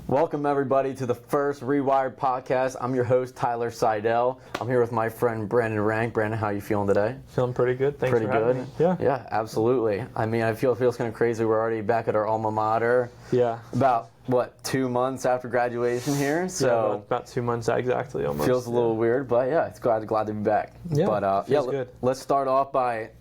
Welcome everybody to the first Rewired Podcast. I'm your host, Tyler Seidel. I'm here with my friend Brandon Rank. Brandon, how are you feeling today? Feeling pretty good. Thanks for having me. Yeah, absolutely. I mean, it feels kind of crazy. We're already back at our alma mater. Yeah. About, 2 months after graduation here? So yeah, about 2 months exactly almost. Feels a little weird, but yeah, it's glad to be back. Yeah, but good. Let's start off by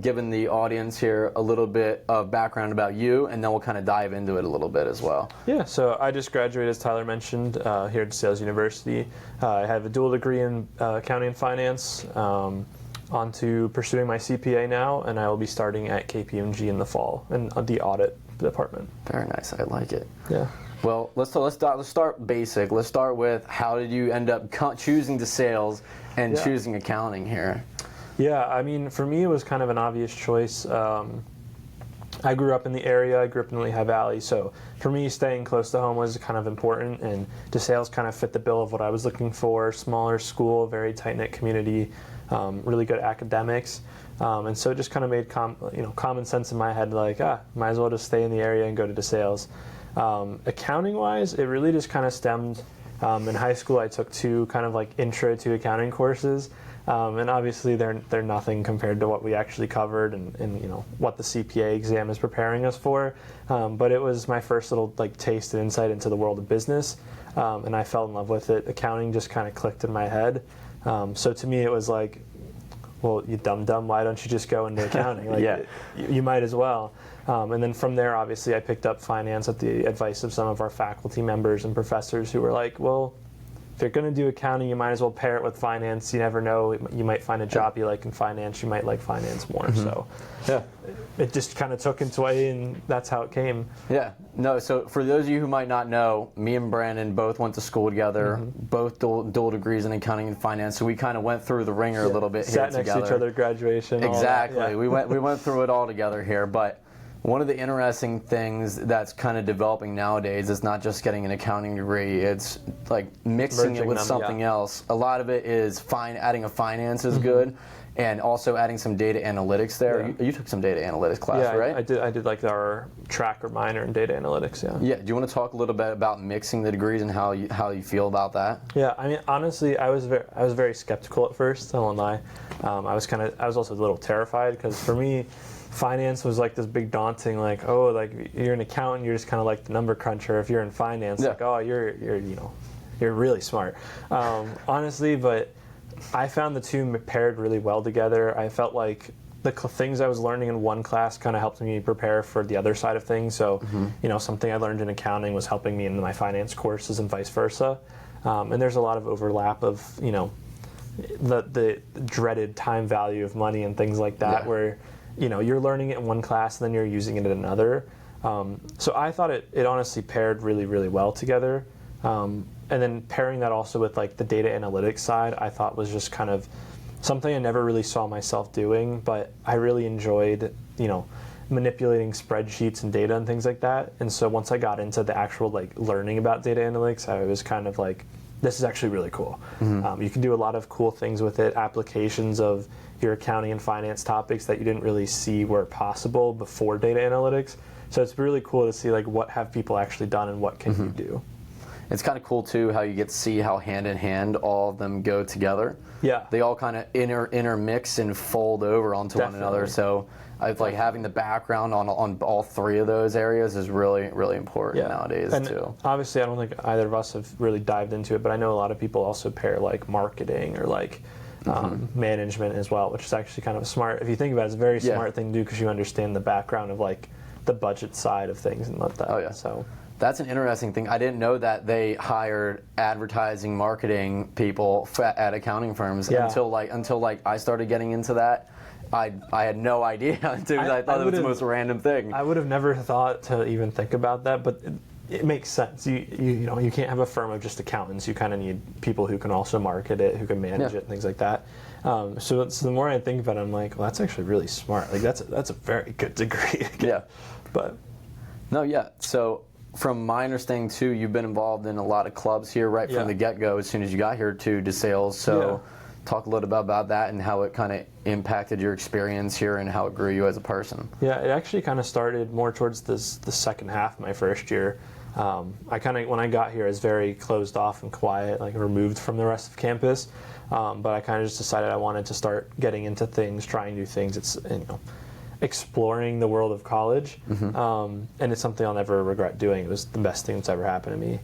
giving the audience here a little bit of background about you, and then we'll kind of dive into it a little bit as well. Yeah, so I just graduated, as Tyler mentioned, here at DeSales University. I have a dual degree in accounting and finance. On to pursuing my CPA now, and I will be starting at KPMG in the fall in the Audit department. Very nice. I like it. Yeah. Well, let's start basic. Let's start with how did you end up choosing DeSales and choosing accounting here? Yeah, I mean, for me, it was kind of an obvious choice. I grew up in the area. I grew up in the Lehigh Valley, so for me, staying close to home was kind of important, and DeSales kind of fit the bill of what I was looking for. Smaller school, very tight-knit community, really good academics, and so it just kind of made common sense in my head, like, might as well just stay in the area and go to DeSales. Accounting-wise, it really just kind of stemmed. In high school, I took two kind of like intro to accounting courses. And obviously they're nothing compared to what we actually covered and what the CPA exam is preparing us for. But it was my first little taste and insight into the world of business, and I fell in love with it. Accounting just kind of clicked in my head. So to me it was like, well, you dumb, why don't you just go into accounting? You might as well. And then from there, obviously, I picked up finance at the advice of some of our faculty members and professors who were like, well, if you're going to do accounting, you might as well pair it with finance. You never know. You might find a job you like in finance. You might like finance more. Mm-hmm. So it just kind of took its way, and that's how it came. Yeah. No, so for those of you who might not know, me and Brandon both went to school together, both dual degrees in accounting and finance, so we kind of went through the ringer a little bit here together. Sat next to each other at graduation. Exactly. We went through it all together here, but one of the interesting things that's kind of developing nowadays is not just getting an accounting degree, it's like mixing it with something else. A lot of it is adding a finance is good, and also adding some data analytics there. You took some data analytics class, right? I did like our track or minor in data analytics, Yeah, do you want to talk a little bit about mixing the degrees and how you feel about that? Yeah, I mean, honestly, I was very skeptical at first, I won't lie. I was also a little terrified, because for me, finance was like this big daunting, you're an accountant, you're just kind of like the number cruncher. If you're in finance, you're really smart. Honestly, but I found the two paired really well together. I felt like the things I was learning in one class kind of helped me prepare for the other side of things. So, something I learned in accounting was helping me in my finance courses and vice versa. And there's a lot of overlap of, the dreaded time value of money and things like that, where you're learning it in one class and then you're using it in another. So I thought it honestly paired really, really well together. And then pairing that also with the data analytics side, I thought was just kind of something I never really saw myself doing, but I really enjoyed, manipulating spreadsheets and data and things like that. And so once I got into the actual learning about data analytics, I was kind of like, this is actually really cool. You can do a lot of cool things with it, applications of your accounting and finance topics that you didn't really see were possible before data analytics. So it's really cool to see what have people actually done and what can you do. It's kind of cool too how you get to see how hand in hand all of them go together. Yeah. They all kind of intermix and fold over onto one another. So I like having the background on all three of those areas is really, really important nowadays too. Obviously, I don't think either of us have really dived into it, but I know a lot of people also pair marketing or management as well, which is actually kind of smart. If you think about it, it's a very smart thing to do, because you understand the background of the budget side of things and let that. Oh yeah. So that's an interesting thing. I didn't know that they hired advertising, marketing people at accounting firms until I started getting into that. I had no idea until I thought it was the most random thing. I would have never thought to even think about that, but it makes sense. You can't have a firm of just accountants. You kind of need people who can also market it, who can manage it, and things like that. So the more I think about it, I'm like, well, that's actually really smart. That's a very good degree. But so from my understanding too, you've been involved in a lot of clubs here from the get-go as soon as you got here to DeSales. So talk a little bit about that and how it kind of impacted your experience here and how it grew you as a person. Yeah, it actually kind of started more towards the second half of my first year. when I got here, I was very closed off and quiet, like removed from the rest of campus. But I kind of just decided I wanted to start getting into things, trying new things. It's, exploring the world of college. And it's something I'll never regret doing. It was the best thing that's ever happened to me.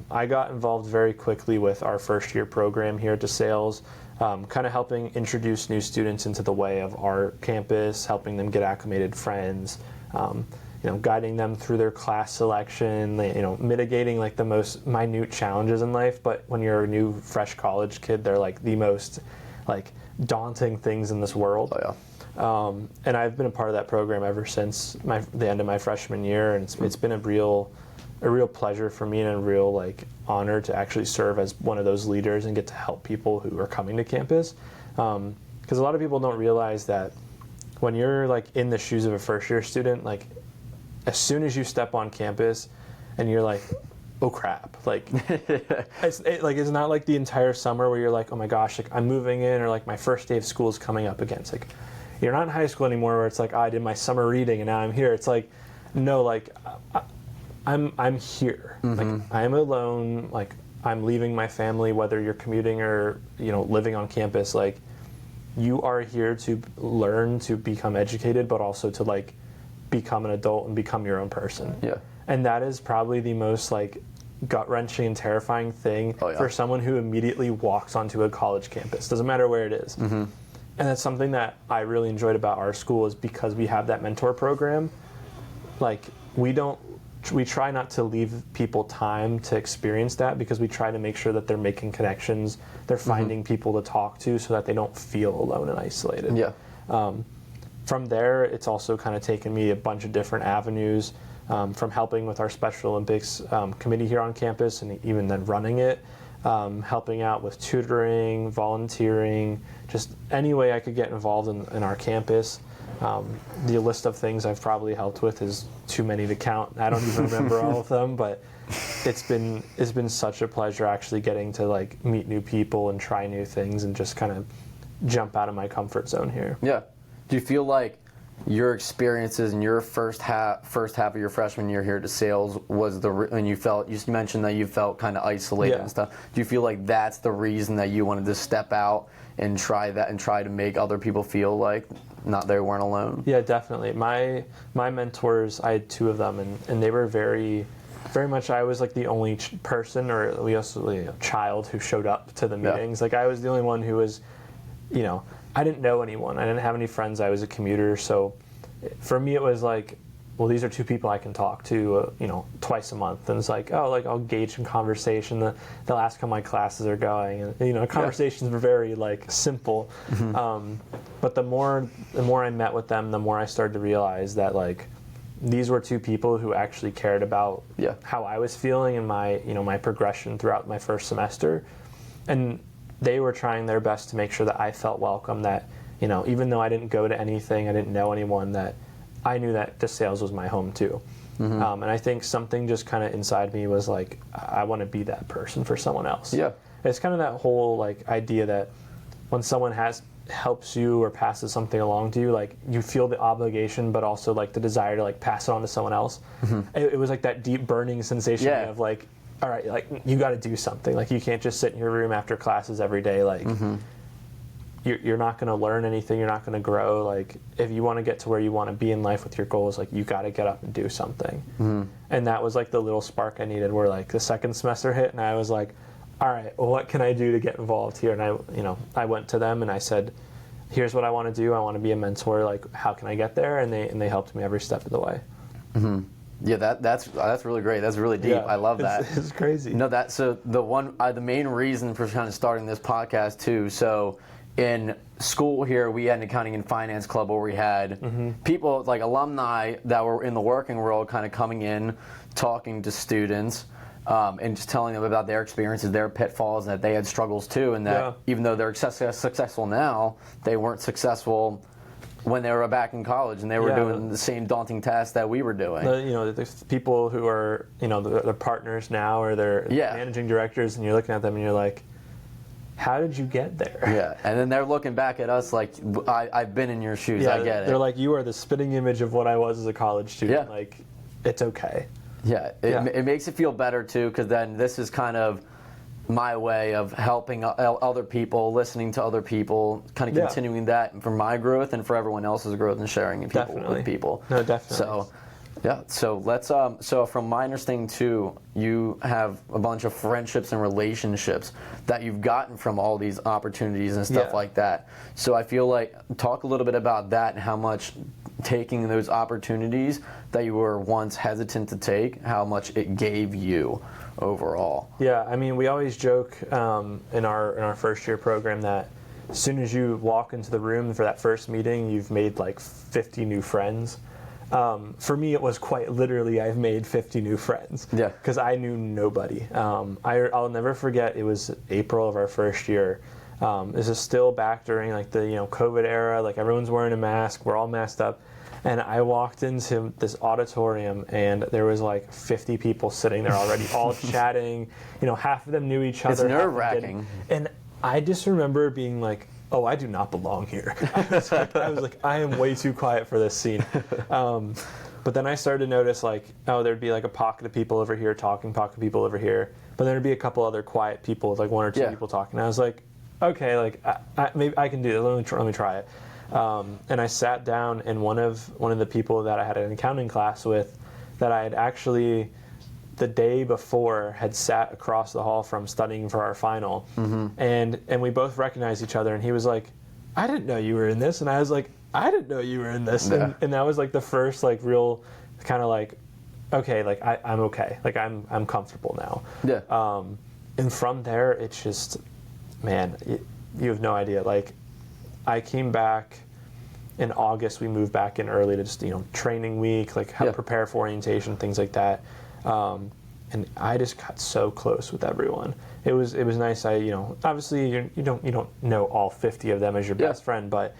I got involved very quickly with our first year program here at DeSales, kind of helping introduce new students into the way of our campus, helping them get acclimated friends, guiding them through their class selection, mitigating like the most minute challenges in life. But when you're a new fresh college kid, they're like the most like daunting things in this world. Oh, yeah. And I've been a part of that program ever since the end of my freshman year, and it's been a real pleasure for me and a real like honor to actually serve as one of those leaders and get to help people who are coming to campus. Because a lot of people don't realize that when you're like in the shoes of a first year student, like as soon as you step on campus and you're like, oh crap, like it's not like the entire summer where you're like, oh my gosh, like I'm moving in, or like my first day of school is coming up again. It's like you're not in high school anymore where it's like, I did my summer reading and now I'm here. It's like, no, like I'm here. Like I'm alone. Like I'm leaving my family, whether you're commuting or living on campus. Like you are here to learn, to become educated, but also to like become an adult and become your own person. Yeah. And that is probably the most like gut-wrenching and terrifying thing for someone who immediately walks onto a college campus. Doesn't matter where it is. And that's something that I really enjoyed about our school, is because we have that mentor program. Like we try not to leave people time to experience that, because we try to make sure that they're making connections, they're finding people to talk to so that they don't feel alone and isolated. Yeah. From there, it's also kind of taken me a bunch of different avenues, from helping with our Special Olympics committee here on campus, and even then running it, helping out with tutoring, volunteering, just any way I could get involved in our campus. The list of things I've probably helped with is too many to count. I don't even remember all of them, but it's been such a pleasure actually getting to like meet new people and try new things and just kind of jump out of my comfort zone here. Yeah. Do you feel like your experiences in your first half of your freshman year here at DeSales was and you mentioned that you felt kind of isolated and stuff. Do you feel like that's the reason that you wanted to step out and try to make other people feel like they weren't alone? Yeah, definitely. My mentors, I had two of them, and they were very, very much, I was like the only person, or we also child who showed up to the meetings. Like I was the only one who was, I didn't know anyone. I didn't have any friends. I was a commuter. So for me, it was like, well, these are two people I can talk to, twice a month. And it's like, oh, like I'll gauge in conversation. They'll ask how my classes are going. And, conversations were very like simple. But the more I met with them, the more I started to realize that like these were two people who actually cared about how I was feeling and my, my progression throughout my first semester. And they were trying their best to make sure that I felt welcome, that, even though I didn't go to anything, I didn't know anyone, that I knew that DeSales was my home too. And I think something just kind of inside me was like, I want to be that person for someone else. Yeah. It's kind of that whole like idea that when someone helps you or passes something along to you, like you feel the obligation, but also like the desire to like pass it on to someone else. It was like that deep burning sensation of like, all right, like you got to do something. Like you can't just sit in your room after classes every day. Like you're not going to learn anything. You're not going to grow. Like if you want to get to where you want to be in life with your goals, like you got to get up and do something. And that was like the little spark I needed, where like the second semester hit and I was like, all right, well, what can I do to get involved here? And I went to them and I said, here's what I want to do. I want to be a mentor. Like, how can I get there? And they helped me every step of the way. Yeah, that's really great. That's really deep. I love that. It's crazy. So the main reason for kind of starting this podcast too. So in school here, we had an accounting and finance club where we had people like alumni that were in the working world kind of coming in, talking to students, and just telling them about their experiences, their pitfalls, and that they had struggles too, and that even though they're successful now, they weren't successful when they were back in college, and they were doing the same daunting tasks that we were doing. There's people who are, they're partners now, or they're managing directors, and you're looking at them and you're like, how did you get there? Yeah, and then they're looking back at us like, I've been in your shoes, I get it. They're like, you are the spitting image of what I was as a college student. Like, it's okay. Yeah, it makes it feel better too, because then this is kind of my way of helping other people, listening to other people, kind of continuing that for my growth and for everyone else's growth and sharing with people. No, definitely. So, yeah. So let's. So from my understanding too, you have a bunch of friendships and relationships that you've gotten from all these opportunities and stuff like that. So I feel like talk a little bit about that and how much taking those opportunities that you were once hesitant to take, how much it gave you overall. Yeah, I mean, we always joke in our first year program that as soon as you walk into the room for that first meeting, you've made like 50 new friends. For me, it was quite literally, I've made 50 new friends. Yeah. Because I knew nobody. I'll never forget, it was April of our first year. This is still back during like the COVID era, like everyone's wearing a mask, we're all masked up. And I walked into this auditorium and there was like 50 people sitting there already, all chatting. Half of them knew each other. It's nerve-wracking. And I just remember being like, oh, I do not belong here. I was like, I am way too quiet for this scene. But then I started to notice like, oh, there'd be like a pocket of people over here talking, pocket of people over here. But then there'd be a couple other quiet people, like one or two people talking. And I was like, okay, like maybe I can do this. Let me try it. And I sat down, and one of the people that I had an accounting class with, that I had actually the day before had sat across the hall from studying for our final, and we both recognized each other. And he was like, "I didn't know you were in this," and I was like, "I didn't know you were in this." Yeah. And that was like the first like real kind of like, okay, like I'm okay, like I'm comfortable now. Yeah. And from there, it's just, man, you have no idea. Like, I came back in August. We moved back in early to just training week, like how to prepare for orientation, things like that. And I just got so close with everyone. It was nice. Obviously you don't know all 50 of them as your best friend, but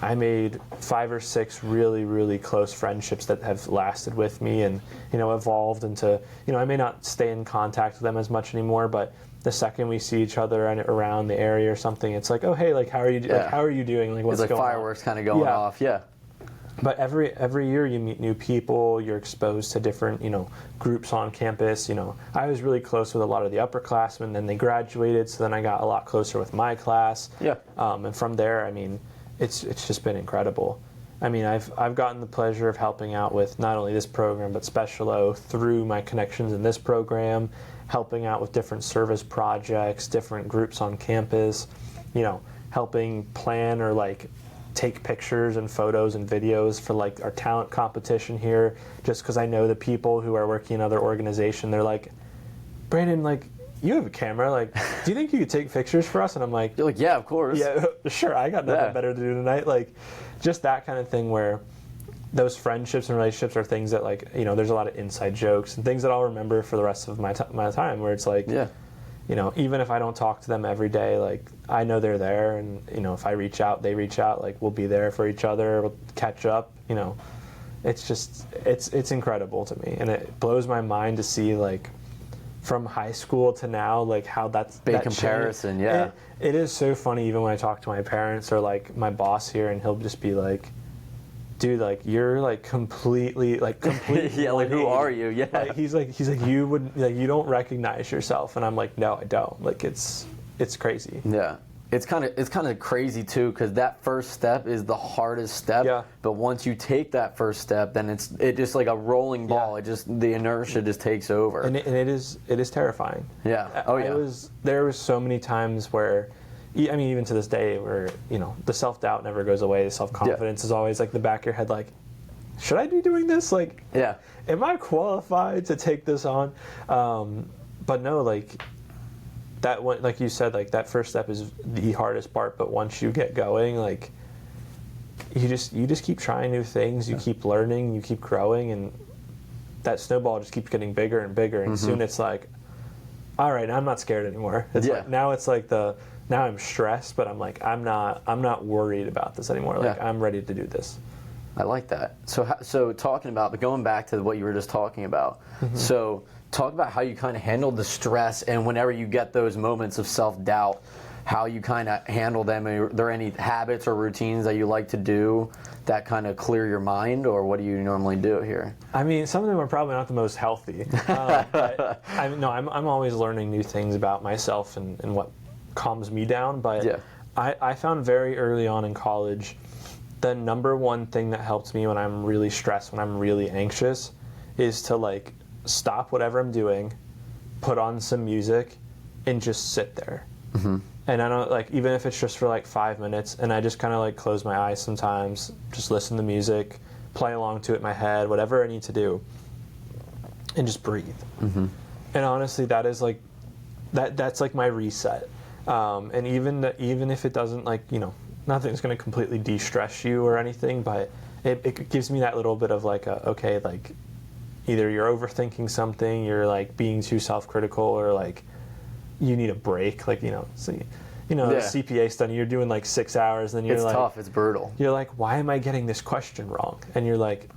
I made 5 or 6 really, really close friendships that have lasted with me and evolved into, I may not stay in contact with them as much anymore, but the second we see each other around the area or something, it's like, oh hey, like how are you? Like, how are you doing? Like what's it's like going fireworks kind of going off. Yeah. But every year you meet new people. You're exposed to different groups on campus. I was really close with a lot of the upperclassmen. Then they graduated, so then I got a lot closer with my class. Yeah. And from there, I mean, it's just been incredible. I mean, I've gotten the pleasure of helping out with not only this program but Special O through my connections in this program, helping out with different service projects, different groups on campus, helping plan or like take pictures and photos and videos for like our talent competition here, just because I know the people who are working in other organization, they're like, Brandon, like, you have a camera, like, do you think you could take pictures for us? And I'm like, you're like, yeah, of course. Yeah, sure, I got nothing better to do tonight. Like, just that kind of thing where those friendships and relationships are things that, like, there's a lot of inside jokes and things that I'll remember for the rest of my time, where it's like, even if I don't talk to them every day, like, I know they're there, and, if I reach out, they reach out, like, we'll be there for each other, we'll catch up, it's just, it's incredible to me, and it blows my mind to see, like, from high school to now, like, how that's big comparison. Changed. It is so funny, even when I talk to my parents or, like, my boss here, and he'll just be like, dude, like, you're like completely yeah, like, who are you? Yeah. Like, he's like you would, like, you don't recognize yourself, and I'm like, no, I don't. Like, it's crazy. Yeah. It's kind of crazy too, because that first step is the hardest step. Yeah. But once you take that first step, then it just like a rolling ball. It just, the inertia just takes over. And it is terrifying. Yeah. Oh yeah. There was so many times where, I mean, even to this day, where the self-doubt never goes away. The self-confidence is always like the back of your head, like, should I be doing this? Like, am I qualified to take this on? But no, like, that one, like you said, like, that first step is the hardest part. But once you get going, like, you just keep trying new things. You keep learning. You keep growing, and that snowball just keeps getting bigger and bigger. And soon it's like, all right, I'm not scared anymore. It's like, now it's like now I'm stressed, but I'm like, I'm not worried about this anymore. Like, I'm ready to do this. I like that. So talking about, but going back to what you were just talking about. So talk about how you kind of handled the stress, and whenever you get those moments of self-doubt, how you kind of handle them. Are there any habits or routines that you like to do that kind of clear your mind, or what do you normally do here? I mean, some of them are probably not the most healthy. But I'm always learning new things about myself and what calms me down. But I found very early on in college, the number one thing that helps me when I'm really stressed, when I'm really anxious, is to like stop whatever I'm doing, put on some music, and just sit there. Mm-hmm. And I don't, like, even if it's just for like 5 minutes, and I just kind of like close my eyes sometimes, just listen to music, play along to it in my head, whatever I need to do, and just breathe. Mm-hmm. And honestly, that is like, that's like my reset. And even if it doesn't, like, you know, nothing's going to completely de-stress you or anything, but it gives me that little bit of like okay, like either you're overthinking something, you're like being too self-critical, or like you need a break, like, you know, so the CPA study, you're doing like 6 hours, and you're it's like, tough, it's brutal. You're like, why am I getting this question wrong? And you're like,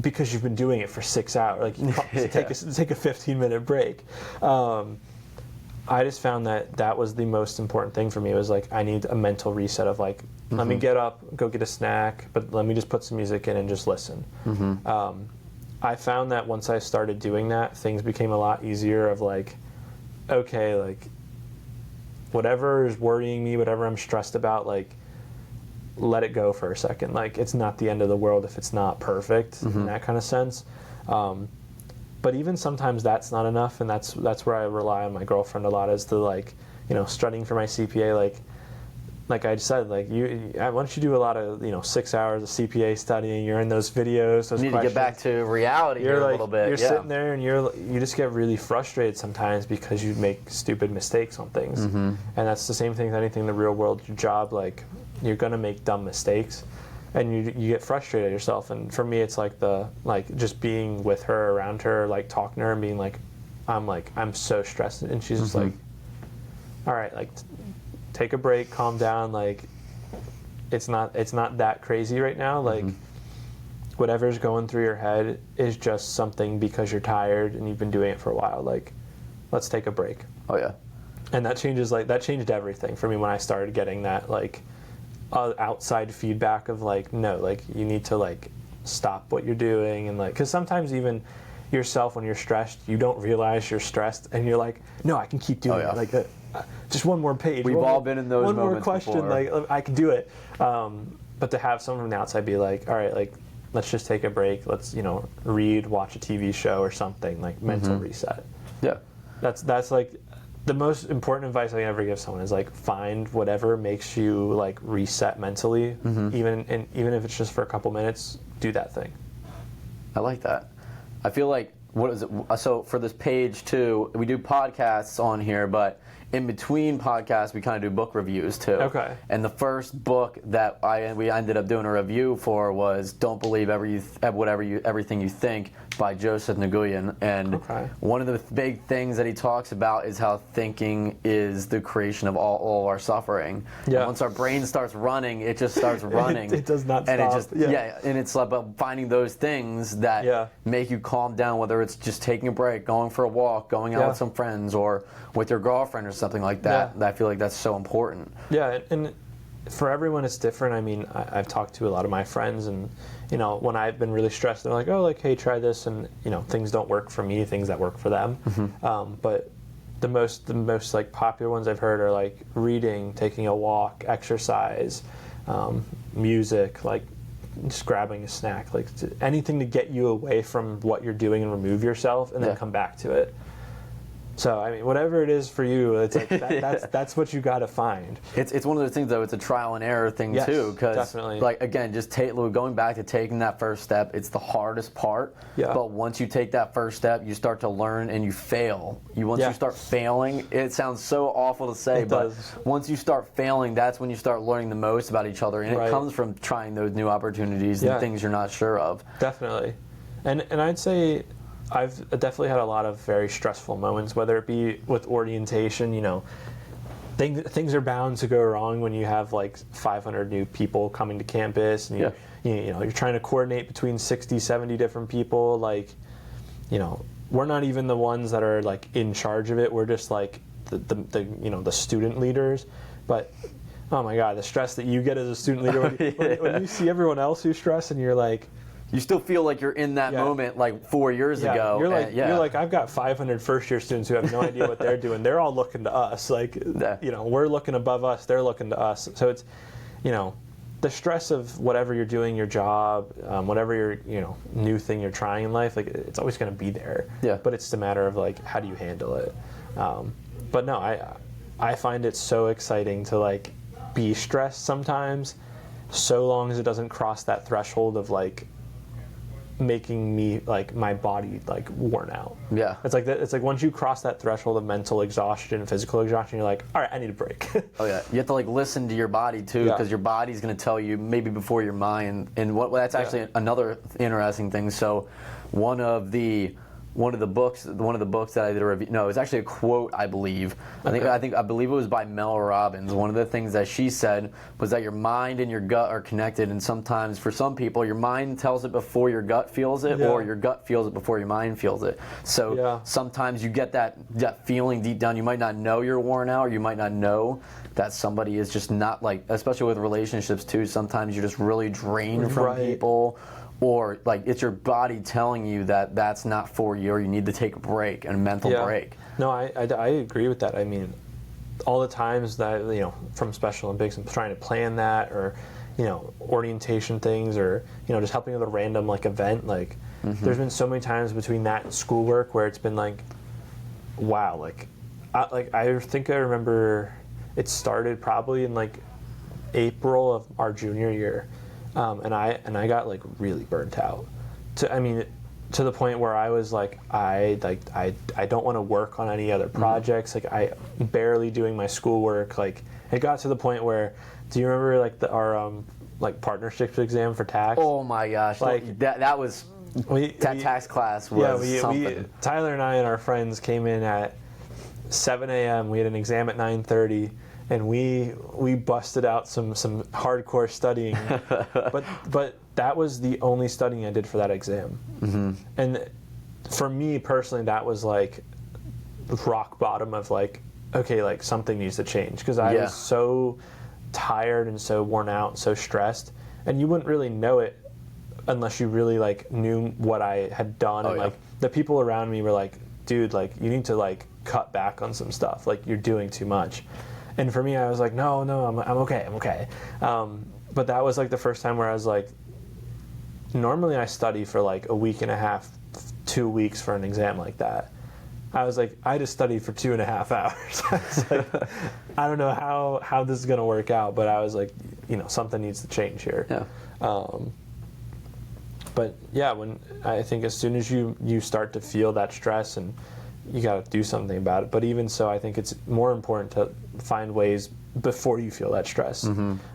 because you've been doing it for 6 hours. Like, take a 15-minute break. I just found that was the most important thing for me. It was like, I need a mental reset of like, let me get up, go get a snack, but let me just put some music in and just listen. Mm-hmm. I found that once I started doing that, things became a lot easier of like, okay, like whatever is worrying me, whatever I'm stressed about, like let it go for a second. Like, it's not the end of the world if it's not perfect in that kind of sense. But even sometimes that's not enough, and that's where I rely on my girlfriend a lot, is to like, you know, studying for my CPA. Like I said, like once you do a lot of, you know, 6 hours of CPA studying, you're in those videos, those you need to get back to reality here a little bit. You're sitting there and you just get really frustrated sometimes because you make stupid mistakes on things. Mm-hmm. And that's the same thing with anything in the real world. Your job, like, you're gonna make dumb mistakes, and you get frustrated at yourself. And for me, it's like just being with her, around her, like talking to her and being like, I'm so stressed, and she's just like, all right, like, take a break, calm down, like it's not that crazy right now, like whatever's going through your head is just something because you're tired and you've been doing it for a while. Like, let's take a break. Oh yeah. And that changed everything for me when I started getting that like outside feedback of like, no, like you need to like stop what you're doing, and like, because sometimes even yourself, when you're stressed, you don't realize you're stressed, and you're like, no, I can keep doing it, like just one more page. We've all been in those moments. One more question, before. Like I can do it. But to have someone from the outside be like, all right, like let's just take a break. Let's, you know, read, watch a TV show or something, like mental reset. Yeah, that's like the most important advice I can ever give someone, is like, find whatever makes you like reset mentally, even if it's just for a couple minutes. Do that thing. I like that. I feel like, what is it? So for this page too, we do podcasts on here, but in between podcasts, we kind of do book reviews too. Okay. And the first book that we ended up doing a review for was "Don't Believe Everything You Think" by Joseph Nguyen. And one of the big things that he talks about is how thinking is the creation of all our suffering. Yeah. And once our brain starts running, it just starts running. It does not and stop. It just, and it's about finding those things that make you calm down, whether it's just taking a break, going for a walk, going out with some friends, or with your girlfriend or something like that. I feel like that's so important. Yeah, and for everyone it's different. I mean, I've talked to a lot of my friends, and you know, when I've been really stressed, they're like, oh, like, hey, try this, and you know, things don't work for me, things that work for them. But the most like popular ones I've heard are like reading, taking a walk, exercise, music, like just grabbing a snack, like anything to get you away from what you're doing and remove yourself, and then come back to it. So, I mean, whatever it is for you, it's like that's what you got to find. It's one of those things, though. It's a trial and error thing too, because like, again, just going back to taking that first step. It's the hardest part. Yeah. But once you take that first step, you start to learn, and you fail. Once you start failing, it sounds so awful to say, but once you start failing, that's when you start learning the most about each other, and it comes from trying those new opportunities and things you're not sure of. Definitely, and I'd say I've definitely had a lot of very stressful moments, whether it be with orientation. You know, things are bound to go wrong when you have like 500 new people coming to campus, and you know, you're trying to coordinate between 60, 70 different people. Like, you know, we're not even the ones that are like in charge of it. We're just like the you know, the student leaders. But oh my God, the stress that you get as a student leader when you see everyone else who's stressed and you're like, you still feel like you're in that moment like 4 years ago. You're like, I've got 500 first-year students who have no idea what they're doing. They're all looking to us. Like, we're looking above us. They're looking to us. So it's, the stress of whatever you're doing, your job, whatever your, new thing you're trying in life, like, it's always going to be there. Yeah. But it's a matter of, like, how do you handle it? But no, I find it so exciting to, like, be stressed sometimes, so long as it doesn't cross that threshold of, like, making me, like, my body, like, worn out. Yeah. It's like once you cross that threshold of mental exhaustion and physical exhaustion, you're like, all right, I need a break. Oh yeah, you have to like listen to your body too, because your body's going to tell you maybe before your mind. And that's actually another interesting thing. So one of the books that I did a review. No, it was actually a quote, I believe. I believe it was by Mel Robbins. One of the things that she said was that your mind and your gut are connected, and sometimes for some people, your mind tells it before your gut feels it, or your gut feels it before your mind feels it. So sometimes you get that feeling deep down. You might not know you're worn out, or you might not know that somebody is just not, like, especially with relationships too. Sometimes you're just really drained from people. Or, like, it's your body telling you that that's not for you, or you need to take a break, a mental break. No, I agree with that. I mean, all the times that, from Special Olympics and trying to plan that, or, orientation things, or, just helping with a random, like, event, like, there's been so many times between that and schoolwork where it's been like, wow, like, I think I remember it started probably in, like, April of our junior year. And I got, like, really burnt out. To the point where I was like, I don't want to work on any other projects. Like, I barely doing my schoolwork. Like, it got to the point where, do you remember, like, our partnerships exam for tax? Oh my gosh! Like that was tax class was something. Tyler and I and our friends came in at 7 a.m. We had an exam at 9:30. And we busted out some hardcore studying, but that was the only studying I did for that exam. And for me personally, that was like rock bottom of, like, okay, like, something needs to change, because I was so tired and so worn out and so stressed, and you wouldn't really know it unless you really, like, knew what I had done. Like, the people around me were like, dude, like, you need to, like, cut back on some stuff, like, you're doing too much. And for me, I was like, no, I'm okay. But that was, like, the first time where I was like, normally I study for, like, a week and a half, 2 weeks for an exam like that. I was like, I just studied for 2.5 hours. I was like, I don't know how this is going to work out, but I was like, something needs to change here. But yeah, when I think as soon as you start to feel that stress, and you got to do something about it. But even so, I think it's more important to find ways before you feel that stress.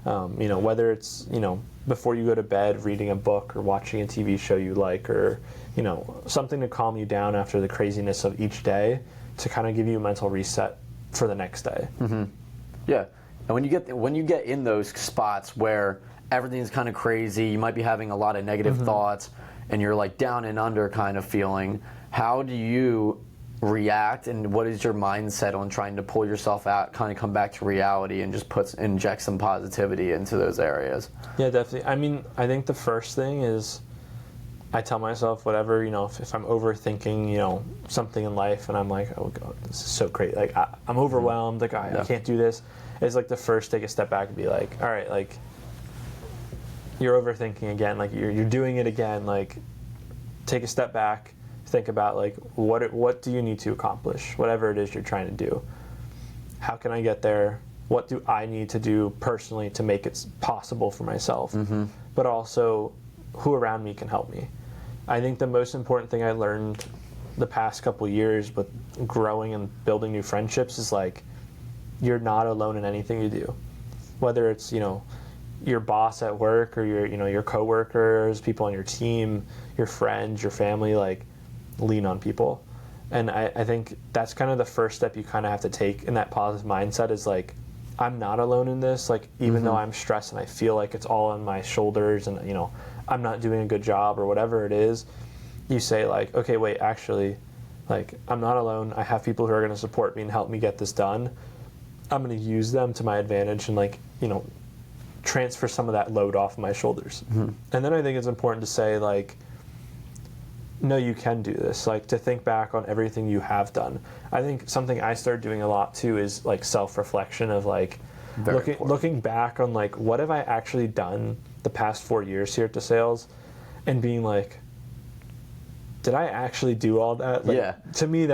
Whether it's, before you go to bed, reading a book or watching a TV show you like, or, something to calm you down after the craziness of each day, to kind of give you a mental reset for the next day. Yeah. And when you get in those spots where everything's kind of crazy, you might be having a lot of negative thoughts, and you're, like, down and under kind of feeling, how do you react, and what is your mindset on trying to pull yourself out, kind of come back to reality, and just inject some positivity into those areas? Yeah, definitely. I mean, I think the first thing is, I tell myself, whatever, if I'm overthinking, something in life, and I'm like, oh God, this is so crazy, like, I'm overwhelmed, like, I can't do this, it's like the first, take a step back and be like, all right, like, you're overthinking again, like, you're doing it again, like, take a step back, think about, like, what do you need to accomplish, whatever it is you're trying to do. How can I get there? What do I need to do personally to make it possible for myself? But also, who around me can help me? I think the most important thing I learned the past couple years with growing and building new friendships is, like, you're not alone in anything you do. Whether it's, your boss at work, or your coworkers, people on your team, your friends, your family, like, lean on people. And I think that's kind of the first step you kind of have to take in that positive mindset, is like, I'm not alone in this. Like, even though I'm stressed and I feel like it's all on my shoulders, and I'm not doing a good job or whatever it is, you say, like, okay, wait, actually, like, I'm not alone. I have people who are going to support me and help me get this done. I'm going to use them to my advantage and like, you know, transfer some of that load off my shoulders. Mm-hmm. And then I think it's important to say like, no, you can do this. Like to think back on everything you have done. I think something I started doing a lot too is like self-reflection of like looking back on like, what have I actually done the past 4 years here at DeSales, and being like, did I actually do all that? Like, yeah. To me,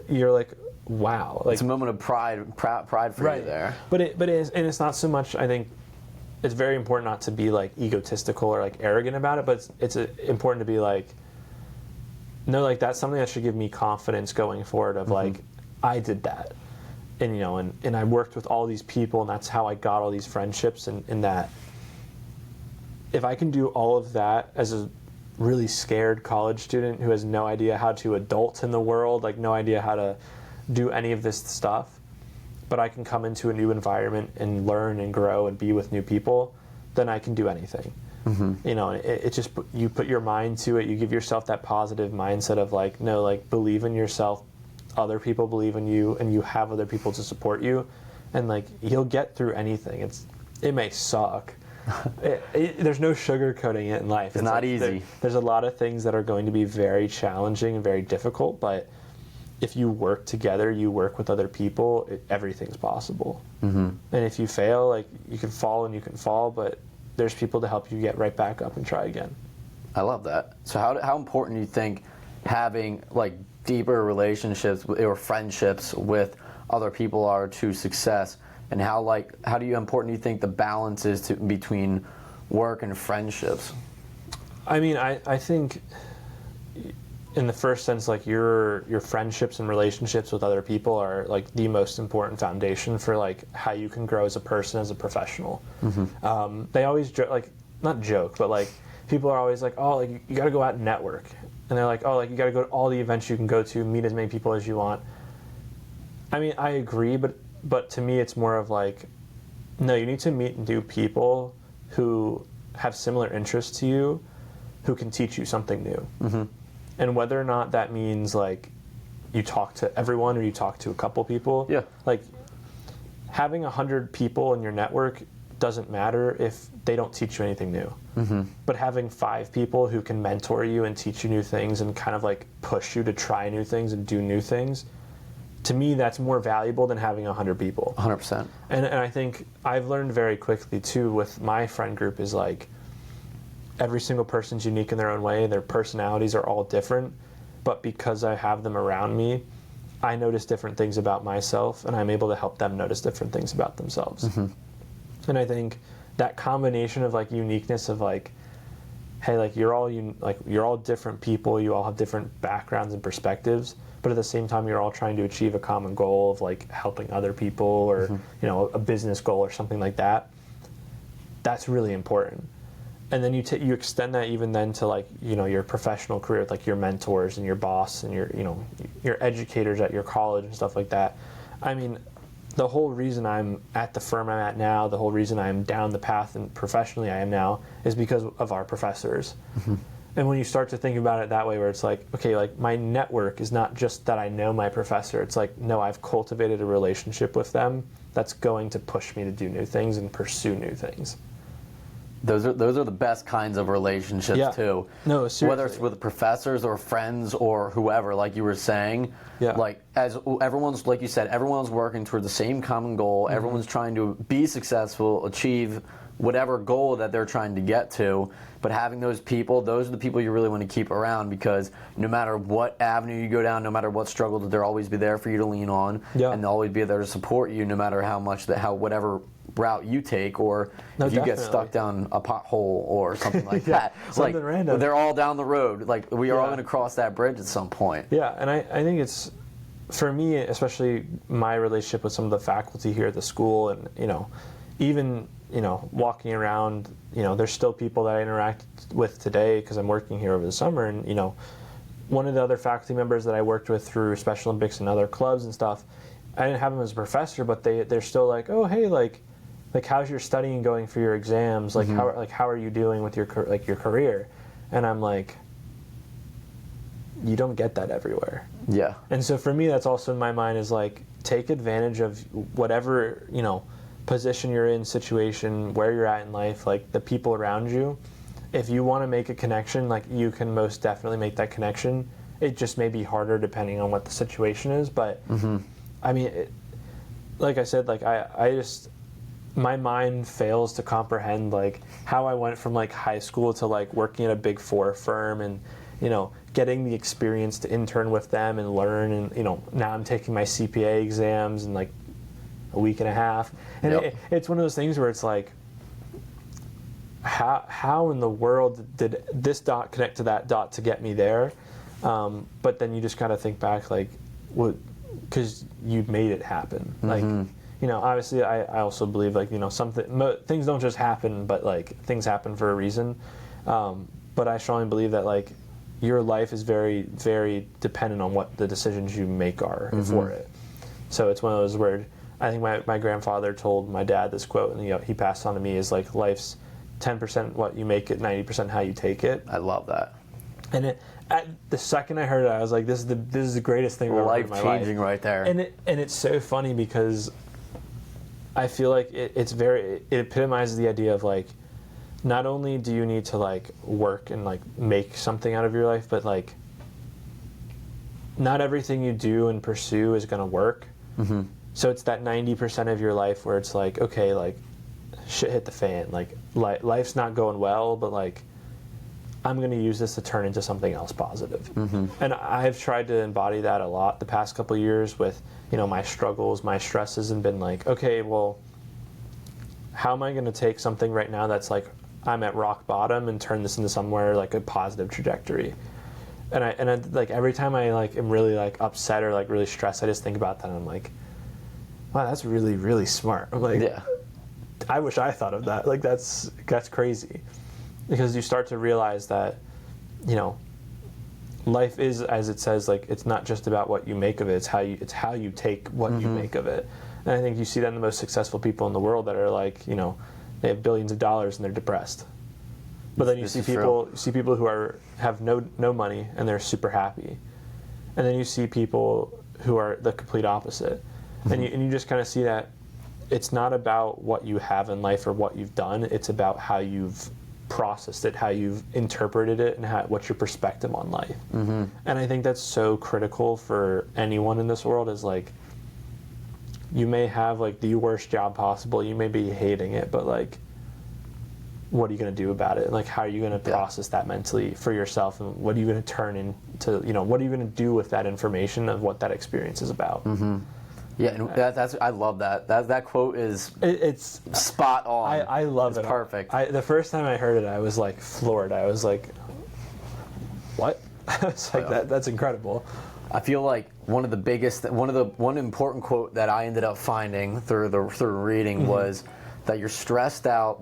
you're like, wow. Like, it's a moment of pride for right. you there. But it's not so much, I think, it's very important not to be like egotistical or like arrogant about it, but it's important to be like, no, like that's something that should give me confidence going forward of like, I did that. And, you know, and I worked with all these people, and that's how I got all these friendships, and that if I can do all of that as a really scared college student who has no idea how to adult in the world, like no idea how to do any of this stuff, but I can come into a new environment and learn and grow and be with new people, then I can do anything. Mm-hmm. You know, it just, you put your mind to it, you give yourself that positive mindset of like, no, like believe in yourself, other people believe in you, and you have other people to support you, and like you'll get through anything. It may suck. There's no sugarcoating it in life. It's not like, easy. There's a lot of things that are going to be very challenging and very difficult, but if you work together, you work with other people, everything's possible. Mm-hmm. And if you fail, like you can fall and you can fall, but there's people to help you get right back up and try again. I love that. So how important do you think having like deeper relationships or friendships with other people are to success, and how important do you think the balance is between work and friendships? I mean, I think in the first sense, like your friendships and relationships with other people are like the most important foundation for like how you can grow as a person, as a professional. Mm-hmm. They always not joke, but like people are always like, oh, like you got to go out and network, and they're like, oh, like you got to go to all the events you can go to, meet as many people as you want. I mean, I agree, but to me, it's more of like, no, you need to meet new people who have similar interests to you, who can teach you something new. Mm-hmm. And whether or not that means like you talk to everyone or you talk to a couple people, yeah, like having 100 people in your network doesn't matter if they don't teach you anything new. Mm-hmm. But having 5 people who can mentor you and teach you new things and kind of like push you to try new things and do new things, to me, that's more valuable than having 100 people. 100%. And I think I've learned very quickly too with my friend group is like, every single person's unique in their own way. Their personalities are all different, but because I have them around me, I notice different things about myself, and I'm able to help them notice different things about themselves. Mm-hmm. And I think that combination of like uniqueness of like, hey, like you're all different people, you all have different backgrounds and perspectives, but at the same time, you're all trying to achieve a common goal of like helping other people, or mm-hmm. you know, a business goal or something like that. That's really important. And then you extend that even then to like, you know, your professional career, like your mentors and your boss and your educators at your college and stuff like that. I mean, the whole reason I'm at the firm I'm at now, the whole reason I'm down the path and professionally I am now is because of our professors. Mm-hmm. And when you start to think about it that way, where it's like, okay, like my network is not just that I know my professor. It's like, no, I've cultivated a relationship with them that's going to push me to do new things and pursue new things. Those are the best kinds of relationships too. No, seriously. Whether it's with professors or friends or whoever, like you were saying, like as everyone's, like you said, everyone's working toward the same common goal. Mm-hmm. Everyone's trying to be successful, achieve whatever goal that they're trying to get to. But having those people, those are the people you really want to keep around, because no matter what avenue you go down, no matter what struggle, they'll always be there for you to lean on, and they'll always be there to support you, no matter how whatever route you take, or if you get stuck down a pothole or something like that. Something like random. They're all down the road. Like we are all going to cross that bridge at some point. Yeah, and I think it's, for me, especially my relationship with some of the faculty here at the school, and even walking around, there's still people that I interact with today because I'm working here over the summer, and one of the other faculty members that I worked with through Special Olympics and other clubs and stuff, I didn't have them as a professor, but they're still like, oh hey, like how's your studying going for your exams? Like how are you doing with your career? And I'm like, you don't get that everywhere. Yeah. And so for me, that's also in my mind is like, take advantage of whatever, position you're in, situation, where you're at in life, like the people around you. If you want to make a connection, like you can most definitely make that connection. It just may be harder depending on what the situation is. But I mean, like I said, like I just, my mind fails to comprehend like how I went from like high school to like working at a Big Four firm and, getting the experience to intern with them and learn. And, now I'm taking my CPA exams in like a week and a half. And it's one of those things where it's like, how in the world did this dot connect to that dot to get me there? But then you just kind of think back like, what, because you made it happen. Like, obviously I also believe like, things don't just happen, but like things happen for a reason. But I strongly believe that like your life is very, very dependent on what the decisions you make are for it. So it's one of those where I think my grandfather told my dad this quote, and he passed on to me, is like, life's 10% what you make it, 90% how you take it. I love that. And at the second I heard it, I was like, this is the greatest thing I've ever heard in my life. Life-changing right there. And it's so funny because I feel like it epitomizes the idea of like, not only do you need to like work and like make something out of your life, but like not everything you do and pursue is going to work. So it's that 90% of your life where it's like, okay, like shit hit the fan. Like life's not going well, but like I'm going to use this to turn into something else positive. And I've tried to embody that a lot the past couple of years with, my struggles, my stresses, and been like, okay, well, how am I going to take something right now that's like, I'm at rock bottom and turn this into somewhere like a positive trajectory. And I like every time I like am really like upset or like really stressed, I just think about that and I'm like, wow, that's really, really smart. I'm like, I wish I thought of that. Like that's crazy. Because you start to realize that, life is, as it says, like it's not just about what you make of it, it's how you take what you make of it. And I think you see that in the most successful people in the world that are like, they have billions of dollars and they're depressed. But then you see people who have no money and they're super happy. And then you see people who are the complete opposite. And you just kind of see that it's not about what you have in life or what you've done, it's about how you've processed it, how you've interpreted it, and what's your perspective on life. And I think that's so critical for anyone in this world is like, you may have like the worst job possible, you may be hating it, but like, what are you going to do about it? And like, how are you going to process that mentally for yourself? And what are you going to turn into, what are you going to do with that information of what that experience is about? Yeah, and that's I love that. That quote is it's spot on. I love it. It's perfect. The first time I heard it, I was like floored. I was like, what? I was like, that's incredible. I feel like one important quote that I ended up finding through reading was that you're stressed out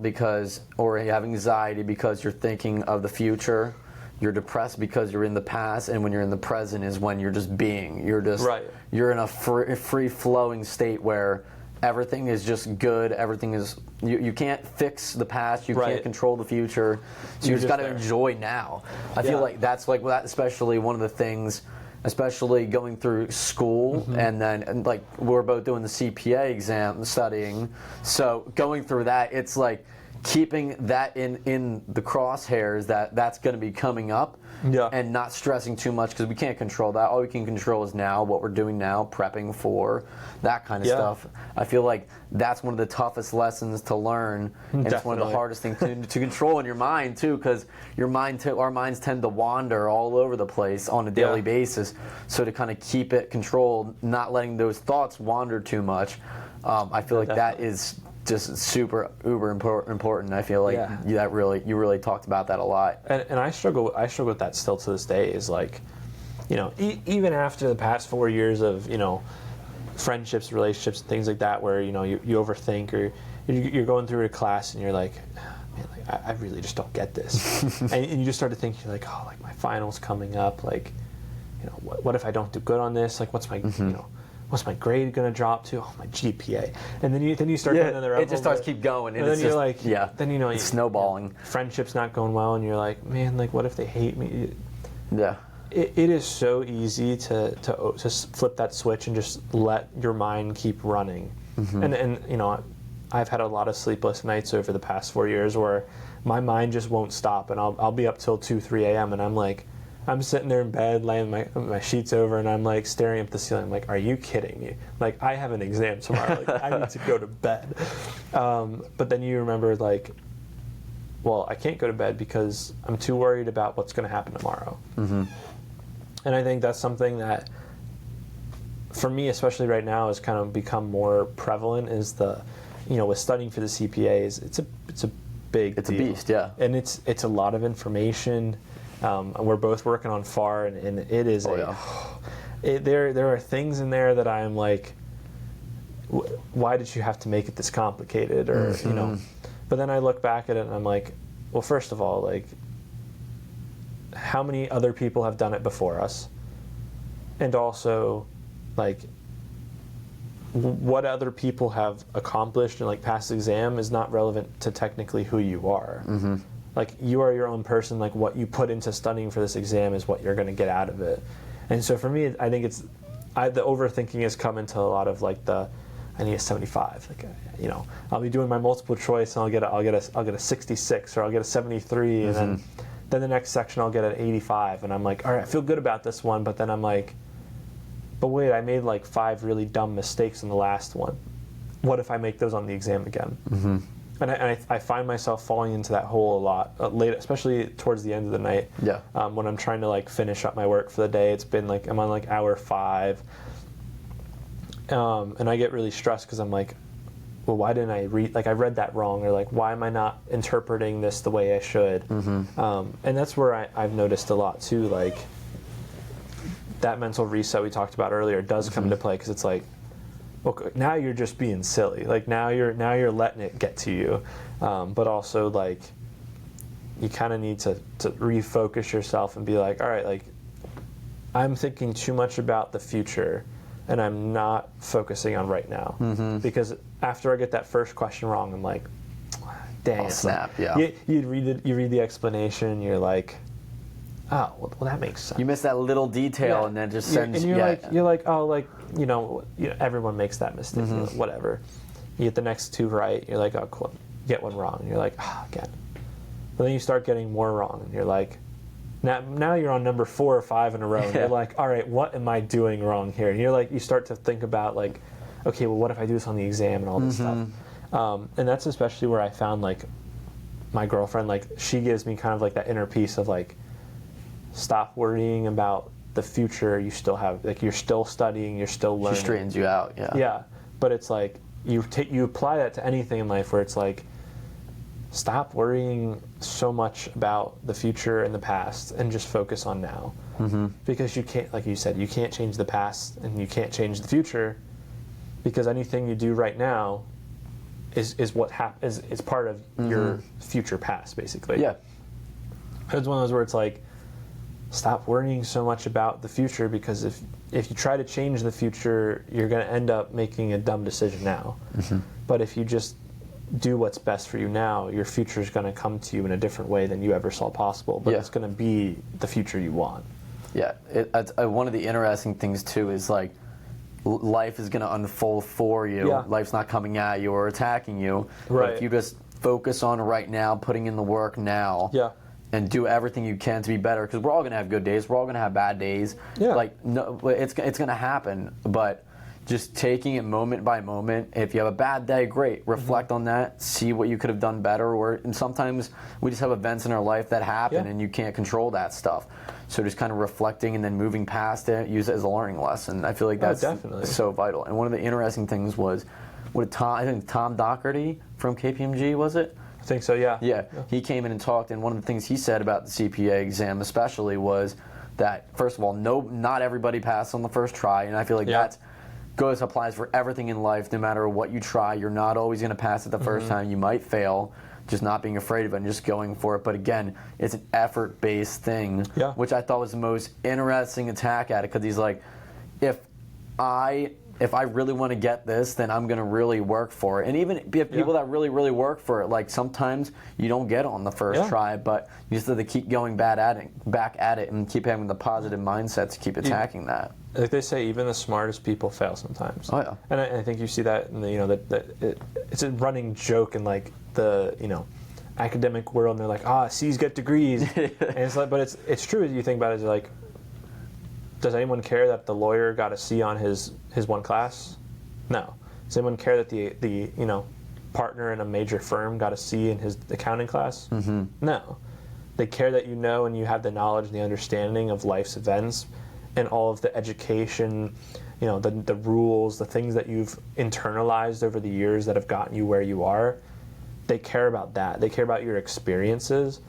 or you have anxiety because you're thinking of the future. You're depressed because you're in the past, and when you're in the present is when you're just being. You're just you're in a free-flowing state where everything is just good. Everything is you can't fix the past. You can't control the future. So you just got to enjoy now. I feel like that's like that, especially one of the things, especially going through school and like we're both doing the CPA exam studying. So going through that, it's like keeping that in the crosshairs that's going to be coming up and not stressing too much because we can't control that. All we can control is now, what we're doing now, prepping for that kind of stuff. I feel like that's one of the toughest lessons to learn, and it's one of the hardest things to control in your mind too, because our minds tend to wander all over the place on a daily basis. So to kind of keep it controlled, not letting those thoughts wander too much, I feel like that is just super uber important. I feel like you really talked about that a lot. And I struggle with that still to this day. Is like, even after the past 4 years of friendships, relationships, and things like that, where you overthink or you're going through a class and you're like, man, like I really just don't get this, and you just start to think, you're like, oh, like my final's coming up, like what if I don't do good on this? Like what's my what's my grade going to drop to? Oh, my GPA. And then you start going in the rabbit hole. It just starts keep going. And then you're like, then it's snowballing. Friendship's not going well, and you're like, man, like what if they hate me? Yeah. it is so easy to flip that switch and just let your mind keep running. And you know, I've had a lot of sleepless nights over the past 4 years where my mind just won't stop, and I'll be up till 2, 3 a.m. and I'm sitting there in bed, laying my sheets over, and I'm like staring at the ceiling. I'm like, are you kidding me? Like, I have an exam tomorrow. Like, I need to go to bed. But then you remember, like, well, I can't go to bed because I'm too worried about what's going to happen tomorrow. And I think that's something that, for me, especially right now, has kind of become more prevalent. Is with studying for the CPAs, it's a big deal. It's a beast, yeah. And it's a lot of information. And we're both working on FAR, and it is there are things in there that I'm like, why did you have to make it this complicated? Or you know, but then I look back at it and I'm like, well, first of all, like, how many other people have done it before us? And also, like, what other people have accomplished and like passed the exam is not relevant to technically who you are. Like, you are your own person. Like, what you put into studying for this exam is what you're going to get out of it. And so for me, I think the overthinking has come into a lot of like I need a 75. Like, you know, I'll be doing my multiple choice and I'll get a 66 or I'll get a 73, and then the next section I'll get an 85, and I'm like, all right, I feel good about this one, but then I'm like, but wait, I made like 5 really dumb mistakes in the last one. What if I make those on the exam again? And I find myself falling into that hole a lot, late, especially towards the end of the night. Yeah. When I'm trying to like finish up my work for the day, it's been like I'm on like hour 5, and I get really stressed because I'm like, well, why didn't I read? Like, I read that wrong, or like, why am I not interpreting this the way I should? And that's where I've noticed a lot too. Like, that mental reset we talked about earlier does come into play, because it's like, well, now you're just being silly. Like, now you're letting it get to you, but also like, you kind of need to refocus yourself and be like, all right, like, I'm thinking too much about the future, and I'm not focusing on right now. Because after I get that first question wrong, I'm like, dang, I'll snap. Like, yeah. You read the explanation, and you're like, oh, well, that makes sense. You miss that little detail, and then just sends. And you're like, oh, like, you know, everyone makes that mistake. You know, whatever. You get the next 2 right. You're like, oh, cool. You get one wrong, and you're like, again. But then you start getting more wrong, and you're like, now you're on number 4 or 5 in a row, and you're like, all right, what am I doing wrong here? And you're like, you start to think about like, okay, well, what if I do this on the exam and all this stuff? And that's especially where I found like my girlfriend, like, she gives me kind of like that inner peace of like, stop worrying about the future. You still have, like, you're still studying, you're still learning. She straightens you out, yeah. Yeah, but it's like, you apply that to anything in life, where it's like, stop worrying so much about the future and the past, and just focus on now. Because you can't, like you said, you can't change the past, and you can't change the future, because anything you do right now is part of your future past, basically. Yeah. It's one of those where it's like, stop worrying so much about the future, because if you try to change the future, you're going to end up making a dumb decision now. But if you just do what's best for you now, your future is going to come to you in a different way than you ever saw possible, but it's going to be the future you want. Yeah, one of the interesting things too is like, life is going to unfold for you. Yeah. Life's not coming at you or attacking you. Right. But if you just focus on right now, putting in the work now, and do everything you can to be better, because we're all going to have good days, we're all going to have bad days. Yeah. Like, no, it's going to happen, but just taking it moment by moment. If you have a bad day, great. Reflect on that. See what you could have done better. And sometimes we just have events in our life that happen, and you can't control that stuff. So just kind of reflecting and then moving past it, use it as a learning lesson. I feel like that's so vital. And one of the interesting things was, I think Tom Doherty from KPMG, was it? I think so, yeah. Yeah, he came in and talked, and one of the things he said about the CPA exam especially was that, first of all, not everybody passed on the first try, and I feel like that applies for everything in life. No matter what you try, you're not always going to pass it the first time. You might fail, just not being afraid of it and just going for it. But again, it's an effort-based thing, which I thought was the most interesting attack at it, because he's like, if if I really want to get this, then I'm going to really work for it. And even people that really, really work for it, like sometimes you don't get it on the first try, but you just have to keep going back at it and keep having the positive mindset to keep attacking that. Like they say, even the smartest people fail sometimes. Oh yeah. And I think you see that in the, it's a running joke in like the academic world, and they're like, C's get degrees. And it's like, but it's true. You think about it, it's like, does anyone care that the lawyer got a C on his one class? No. Does anyone care that the partner in a major firm got a C in his accounting class? Mm-hmm. No. They care that and you have the knowledge and the understanding of life's events and all of the education, the rules, the things that you've internalized over the years that have gotten you where you are. They care about that. They care about your experiences,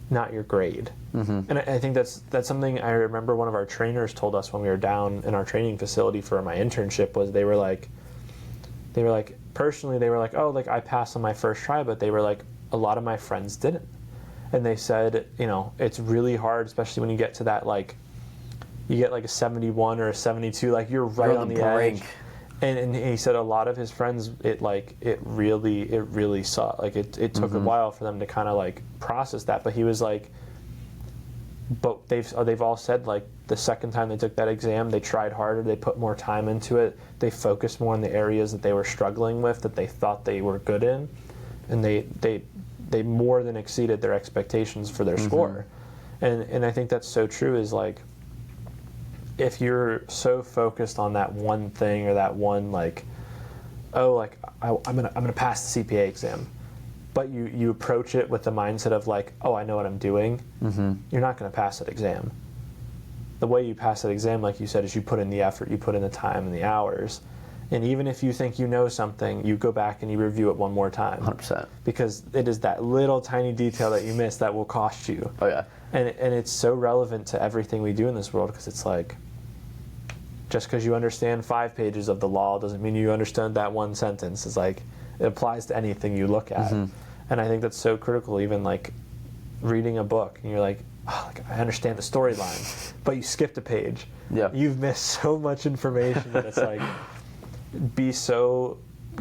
not your grade. Mm-hmm. And I think that's something I remember one of our trainers told us when we were down in our training facility for my internship. Was they were like personally, they were like, I passed on my first try, but they were like, a lot of my friends didn't. And they said, it's really hard, especially when you get to that, like, you get like a 71 or a 72, like you're right on the edge. And he said a lot of his friends, it really sucked. Like it took a while for them to kind of like process that. But he was like, but they've all said like the second time they took that exam, they tried harder, they put more time into it, they focused more on the areas that they were struggling with, that they thought they were good in, and they more than exceeded their expectations for their score. And I think that's so true. Is like, if you're so focused on that one thing or that one I'm gonna pass the CPA exam, but you approach it with the mindset of like, I know what I'm doing, you're not gonna pass that exam. The way you pass that exam, like you said, is you put in the effort, you put in the time and the hours. And even if you think you know something, you go back and you review it one more time. 100%. Because it is that little tiny detail that you miss that will cost you. Oh yeah. And it's so relevant to everything we do in this world, because it's like, just because you understand 5 pages of the law doesn't mean you understand that one sentence. It's like, it applies to anything you look at. And I think that's so critical, even like reading a book and you're like, I understand the storyline, but you skipped a page. Yeah. You've missed so much information that it's like,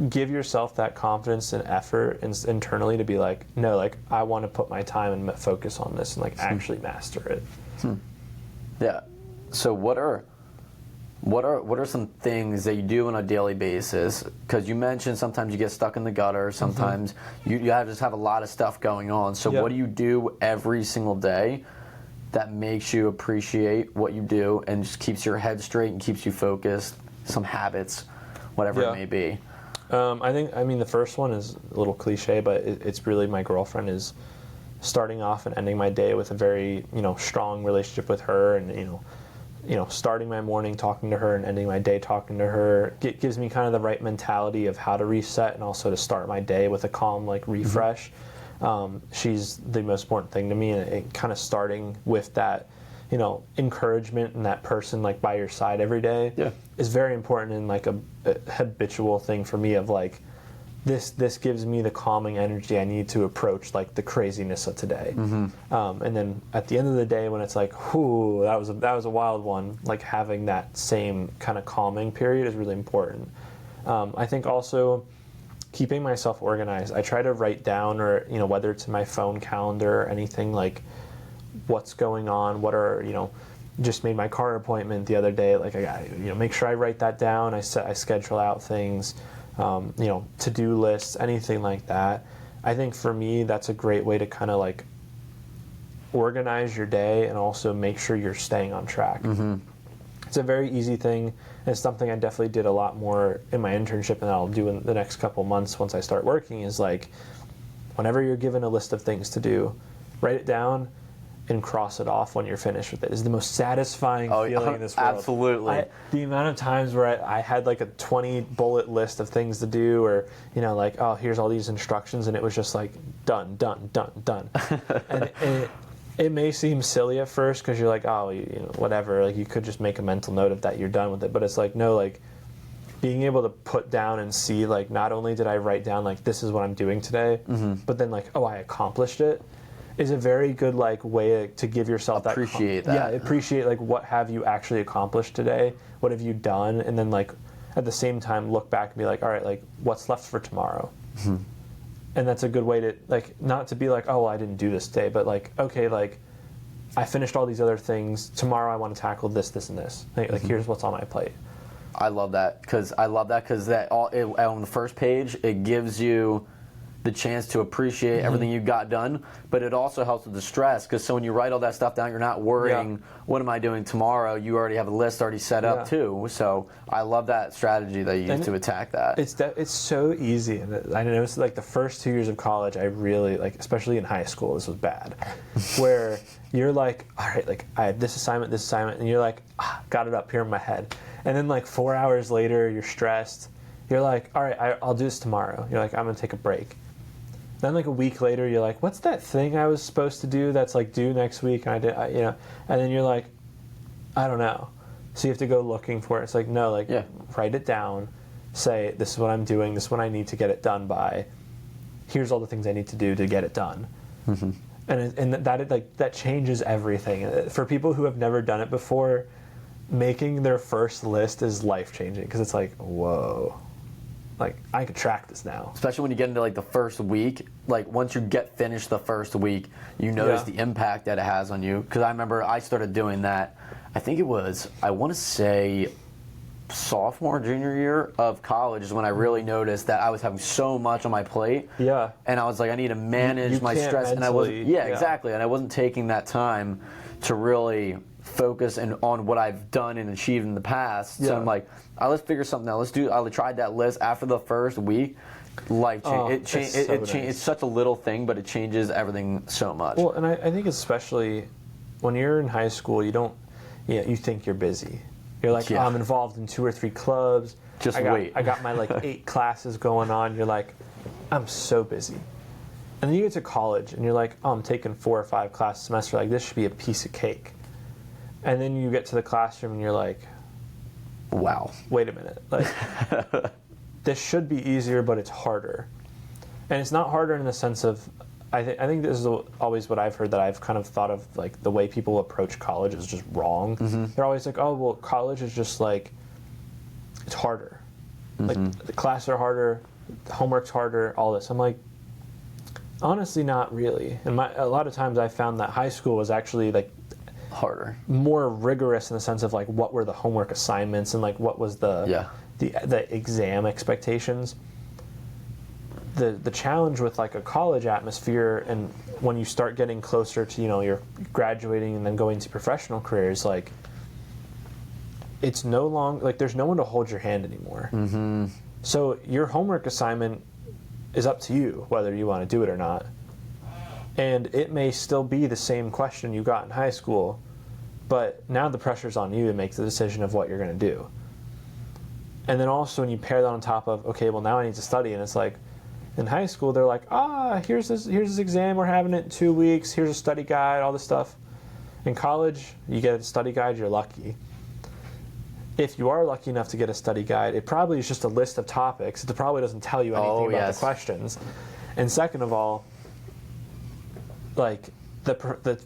give yourself that confidence and effort internally to be like, no, like I want to put my time and focus on this and like actually master it. Yeah. So what are some things that you do on a daily basis? Because you mentioned sometimes you get stuck in the gutter, sometimes you just have a lot of stuff going on. So what do you do every single day that makes you appreciate what you do and just keeps your head straight and keeps you focused? Some habits, whatever it may be. I mean, the first one is a little cliche, but it's really my girlfriend is starting off and ending my day with a very, strong relationship with her, and, starting my morning talking to her and ending my day talking to her. It gives me kind of the right mentality of how to reset and also to start my day with a calm, like, refresh. She's the most important thing to me, and it kind of starting with that, encouragement and that person like by your side every day is very important, and like a habitual thing for me of like, this gives me the calming energy I need to approach like the craziness of today. And then at the end of the day, when it's like, whoo, that was a wild one, like having that same kind of calming period is really important. I think also keeping myself organized. I try to write down, or whether it's in my phone calendar or anything, like what's going on, what are, just made my car appointment the other day, like I gotta, make sure I write that down. I schedule out things, to-do lists, anything like that. I think for me, that's a great way to kind of like organize your day and also make sure you're staying on track. It's a very easy thing, and it's something I definitely did a lot more in my internship, and I'll do in the next couple months once I start working, is like, whenever you're given a list of things to do, write it down and cross it off when you're finished with it. It's the most satisfying feeling in this world. Absolutely. The amount of times where I had like a 20 bullet list of things to do, or like, here's all these instructions, and it was just like done. And it may seem silly at first because you're like, whatever, like you could just make a mental note of that, you're done with it. But it's like, no, like being able to put down and see, like, not only did I write down like this is what I'm doing today, but then like, I accomplished it. is a very good like way to give yourself appreciate that. Yeah, appreciate like what have you actually accomplished today? What have you done? And then like at the same time look back and be like, all right, like what's left for tomorrow? Mm-hmm. And that's a good way to like not to be like, oh, well, I didn't do this today, but like, okay, like I finished all these other things. Tomorrow I want to tackle this, this, and this. Like mm-hmm. here's what's on my plate. I love that because on the first page it gives you the chance to appreciate mm-hmm. everything you got done, but it also helps with the stress because so when you write all that stuff down, you're not worrying, what am I doing tomorrow? You already have a list already set up too. So I love that strategy that you use to attack that. It's so easy, and I noticed like the first 2 years of college, I really like, especially in high school, this was bad, where you're like, all right, like I have this assignment, and you're like, got it up here in my head, and then like 4 hours later, you're stressed. You're like, all right, I'll do this tomorrow. You're like, I'm gonna take a break. Then like a week later, you're like, what's that thing I was supposed to do that's like due next week? And and then you're like, I don't know. So you have to go looking for it. It's like, no, like write it down, say, this is what I'm doing, this is what I need to get it done by. Here's all the things I need to do to get it done. Mm-hmm. And that changes everything. For people who have never done it before, making their first list is life-changing because it's like, whoa. Like, I could track this now. Especially when you get into, like, the first week. Like, once you get finished the first week, you notice the impact that it has on you. Because I remember I started doing that, I think it was, I want to say, sophomore, junior year of college is when I really noticed that I was having so much on my plate. Yeah. And I was like, I need to manage my stress. And I wasn't, exactly. And I wasn't taking that time to really focus on what I've done and achieved in the past. So I'm like, let's figure something out. I tried that list after the first week. Life change. It's such a little thing, but it changes everything so much. Well, and I think especially when you're in high school, you think you're busy. You're like, I'm involved in 2 or 3 clubs. Wait. I got my like 8 classes going on. You're like, I'm so busy. And then you get to college and you're like, I'm taking 4 or 5 classes a semester. Like, this should be a piece of cake. And then you get to the classroom and you're like, wow, wait a minute. Like, this should be easier, but it's harder. And it's not harder in the sense of, I think this is always what I've heard that I've kind of thought of, like, the way people approach college is just wrong. Mm-hmm. They're always like, oh, well, college is just like, it's harder. Mm-hmm. Like, the classes are harder, the homework's harder, all this. I'm like, honestly, not really. And a lot of times I found that high school was actually, like, harder, more rigorous in the sense of like what were the homework assignments and like what was the exam expectations. The challenge with like a college atmosphere and when you start getting closer to you're graduating and then going to professional careers, like it's no longer like there's no one to hold your hand anymore. Mm-hmm. So your homework assignment is up to you whether you want to do it or not. And it may still be the same question you got in high school, but now the pressure's on you to make the decision of what you're going to do. And then also when you pair that on top of, okay, well now I need to study, and it's like, in high school they're like, here's this exam, we're having it in 2 weeks, here's a study guide, all this stuff. In college, you get a study guide, you're lucky. If you are lucky enough to get a study guide, it probably is just a list of topics. It probably doesn't tell you anything about the questions. And second of all, like the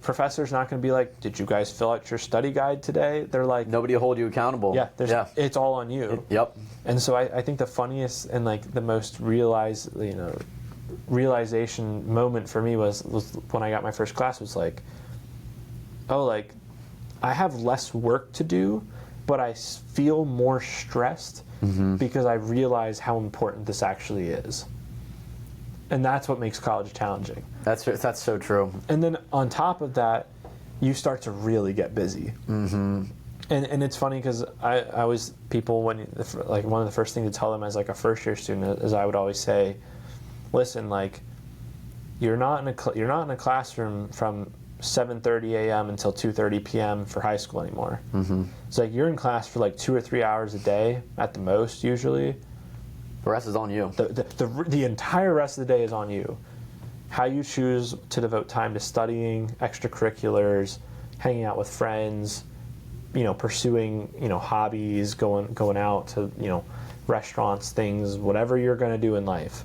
professor's not going to be like, did you guys fill out your study guide today? They're like, nobody will hold you accountable. It's all on you. Yep. And so I think the funniest and like the most realization moment for me was when I got my first class was like, oh, like I have less work to do, but I feel more stressed because I realize how important this actually is. And that's what makes college challenging. That's so true. And then on top of that, you start to really get busy. Mm-hmm. And it's funny because I always people one of the first things to tell them as like a first year student is I would always say, listen, like you're not in a classroom from 7:30 a.m. until 2:30 p.m. for high school anymore. Mm-hmm. It's like you're in class for like 2 or 3 hours a day at the most usually. The rest is on you. The entire rest of the day is on you. How you choose to devote time to studying, extracurriculars, hanging out with friends, pursuing, hobbies, going out to, restaurants, things, whatever you're going to do in life.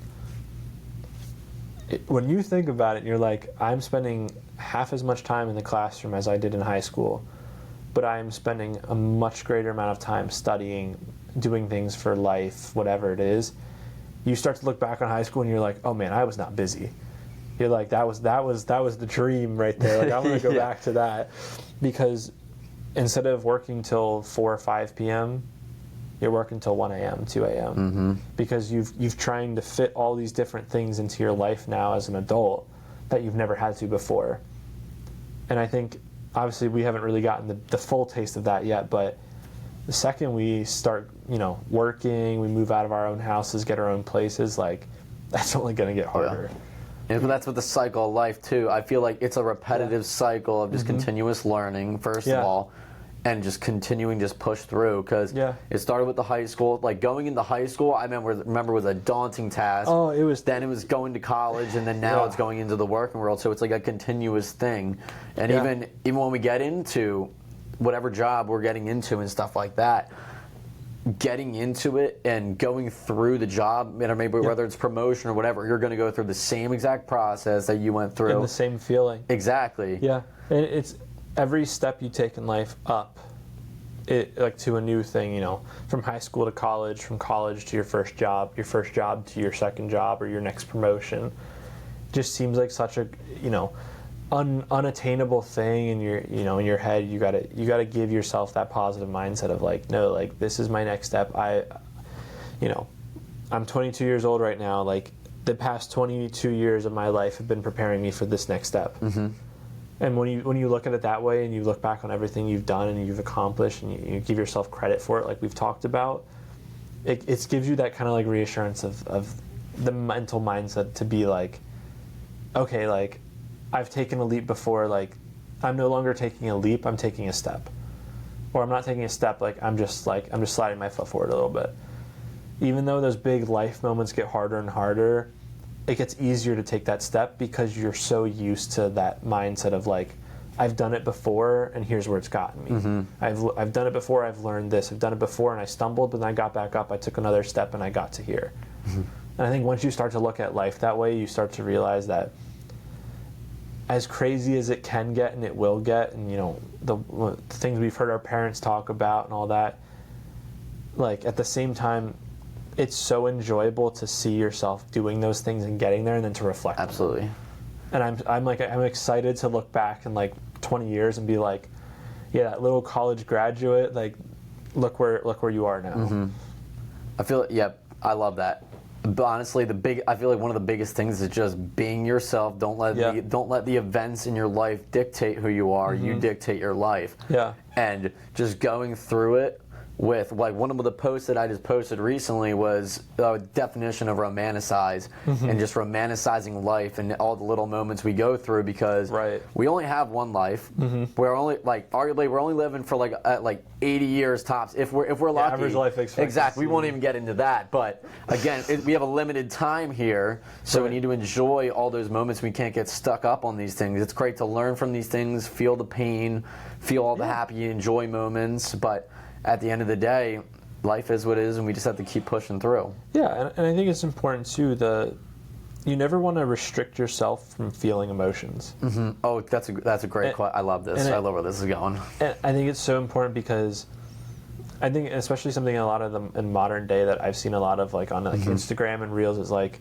when you think about it, you're like, I'm spending half as much time in the classroom as I did in high school, but I'm spending a much greater amount of time studying, doing things for life, whatever it is. You start to look back on high school and you're like, oh man, I was not busy. You're like, that was the dream right there. Like, I want to go back to that, because instead of working till 4 or 5 p.m., you're working till 1 a.m., 2 a.m. Because you've trying to fit all these different things into your life now as an adult that you've never had to before. And I think, obviously, we haven't really gotten the full taste of that yet, but the second we start, working, we move out of our own houses, get our own places, like, that's only going to get harder. Yeah. And that's with the cycle of life, too. I feel like it's a repetitive cycle of just continuous learning, first of all, and just continuing, just push through, because it started with the high school. Like, going into high school, I remember was a daunting task. Oh, it was. Then it was going to college, and then now it's going into the working world. So it's like a continuous thing. And even when we get into whatever job we're getting into and stuff like that, getting into it and going through the job, maybe whether it's promotion or whatever, you're going to go through the same exact process that you went through. And the same feeling. Exactly. Yeah. And it's every step you take in life up, like to a new thing, from high school to college, from college to your first job to your second job or your next promotion, just seems like such a, unattainable thing in your, in your head. You gotta give yourself that positive mindset of like, no, like, this is my next step. I'm 22 years old right now. Like, the past 22 years of my life have been preparing me for this next step. And when you look at it that way, and you look back on everything you've done and you've accomplished, and you give yourself credit for it, like we've talked about, it gives you that kind of like reassurance of the mental mindset to be like, okay, like, I've taken a leap before, like, I'm no longer taking a leap, I'm taking a step. Or I'm not taking a step, like, I'm just sliding my foot forward a little bit. Even though those big life moments get harder and harder, it gets easier to take that step because you're so used to that mindset of like, I've done it before and here's where it's gotten me. I've done it before, I've learned this, I've done it before and I stumbled, but then I got back up, I took another step and I got to here. And I think once you start to look at life that way, you start to realize that as crazy as it can get and it will get, and the things we've heard our parents talk about and all that, like, at the same time, it's so enjoyable to see yourself doing those things and getting there, and then to reflect. Absolutely. And I'm excited to look back in like 20 years and be like, yeah, that little college graduate, like, look where you are now. I feel, I love that. But honestly, I feel like one of the biggest things is just being yourself. Don't let the events in your life dictate who you are. You dictate your life. Yeah. And just going through it with, like, one of the posts that I just posted recently was a definition of romanticize, and just romanticizing life and all the little moments we go through, because we only have one life. We're only, like, arguably we're only living for like 80 years tops if we're lucky. Average life expectancy. Exactly. We won't even get into that. But again, we have a limited time here, so we need to enjoy all those moments. We can't get stuck up on these things. It's great to learn from these things, feel the pain, feel all the happy, enjoy moments, but at the end of the day, life is what it is, and we just have to keep pushing through. Yeah, and I think it's important too, you never want to restrict yourself from feeling emotions. Oh, that's a great question. I love this. I love where this is going. And I think it's so important because I think, especially something a lot of them in modern day that I've seen a lot of, like, on like Instagram and Reels, is like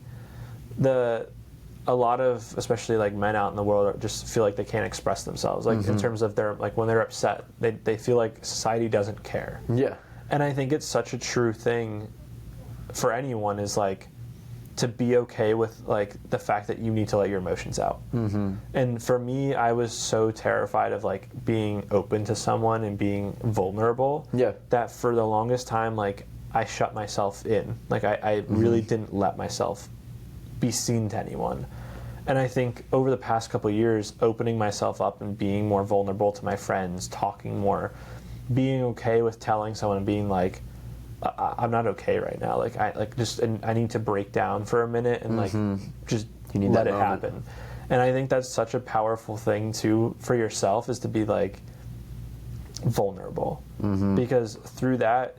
a lot of, especially like men out in the world, just feel like they can't express themselves, like in terms of their, like, when they're upset, they feel like society doesn't care. Yeah. And I think it's such a true thing for anyone, is like to be okay with, like, the fact that you need to let your emotions out. And for me, I was so terrified of, like, being open to someone and being vulnerable, that for the longest time, like, I shut myself in. Like, I really didn't let myself be seen to anyone. And I think over the past couple of years, opening myself up and being more vulnerable to my friends, talking more, being okay with telling someone and being like, I'm not okay right now. Like, I need to break down for a minute and like just let it happen. And I think that's such a powerful thing too for yourself, is to be like vulnerable, because through that,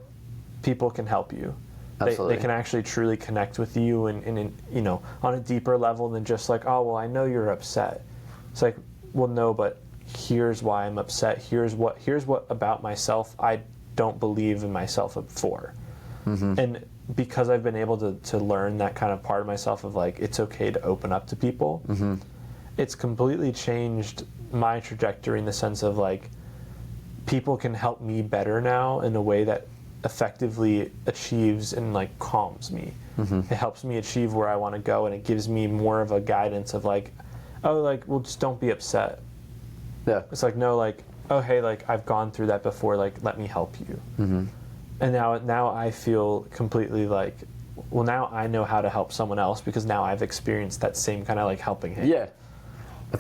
people can help you. Absolutely. They can actually truly connect with you and you know, on a deeper level than just like, oh, well, I know you're upset. It's like, well, no, but here's why I'm upset. Here's what about myself I don't believe in myself for. And because I've been able to learn that kind of part of myself of like, it's okay to open up to people, it's completely changed my trajectory in the sense of like, people can help me better now in a way that effectively achieves and like calms me. It helps me achieve where I want to go, and it gives me more of a guidance of like, oh, like, well, just don't be upset. Yeah. It's like, no, like, oh, hey, like, I've gone through that before, like, let me help you. And now I feel completely like, well, now I know how to help someone else because now I've experienced that same kind of like helping hand. Yeah. I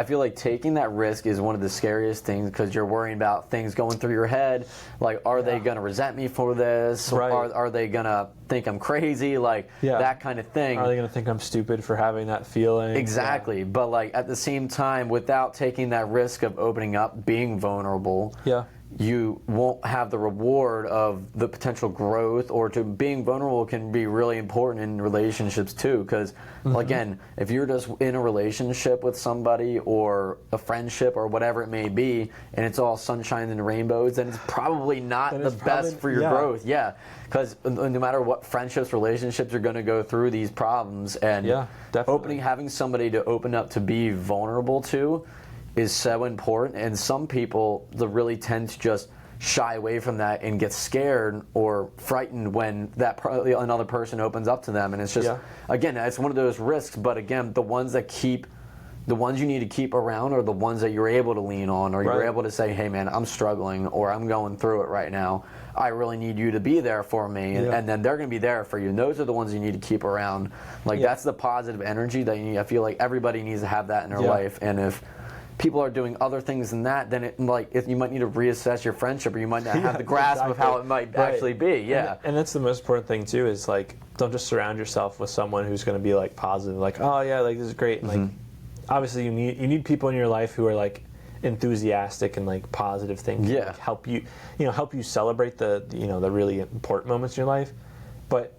feel like taking that risk is one of the scariest things because you're worrying about things going through your head. Like, are they going to resent me for this? Right. Are they going to think I'm crazy? Like, that kind of thing. Are they going to think I'm stupid for having that feeling? Exactly. Yeah. But, like, at the same time, without taking that risk of opening up, being vulnerable, you won't have the reward of the potential growth, or to being vulnerable can be really important in relationships too, because again, if you're just in a relationship with somebody or a friendship or whatever it may be and it's all sunshine and rainbows, then it's probably not the best for your growth. Because no matter what friendships, relationships, you're going to go through these problems, and having somebody to open up, to be vulnerable to, is so important. And some people really tend to just shy away from that and get scared or frightened when another person opens up to them. And it's just, again, it's one of those risks. But again, the ones you need to keep around are the ones that you're able to lean on, or you're able to say, hey man, I'm struggling, or I'm going through it right now. I really need you to be there for me. And then they're going to be there for you. And those are the ones you need to keep around. Like, that's the positive energy that you need. I feel like everybody needs to have that in their life. And if people are doing other things than that, then you might need to reassess your friendship, or you might not have the grasp of how it might actually be. And that's the most important thing too, is like, don't just surround yourself with someone who's going to be like positive, like, oh yeah, like this is great. And like, obviously you need people in your life who are like enthusiastic and like positive things, like help you celebrate the really important moments in your life. But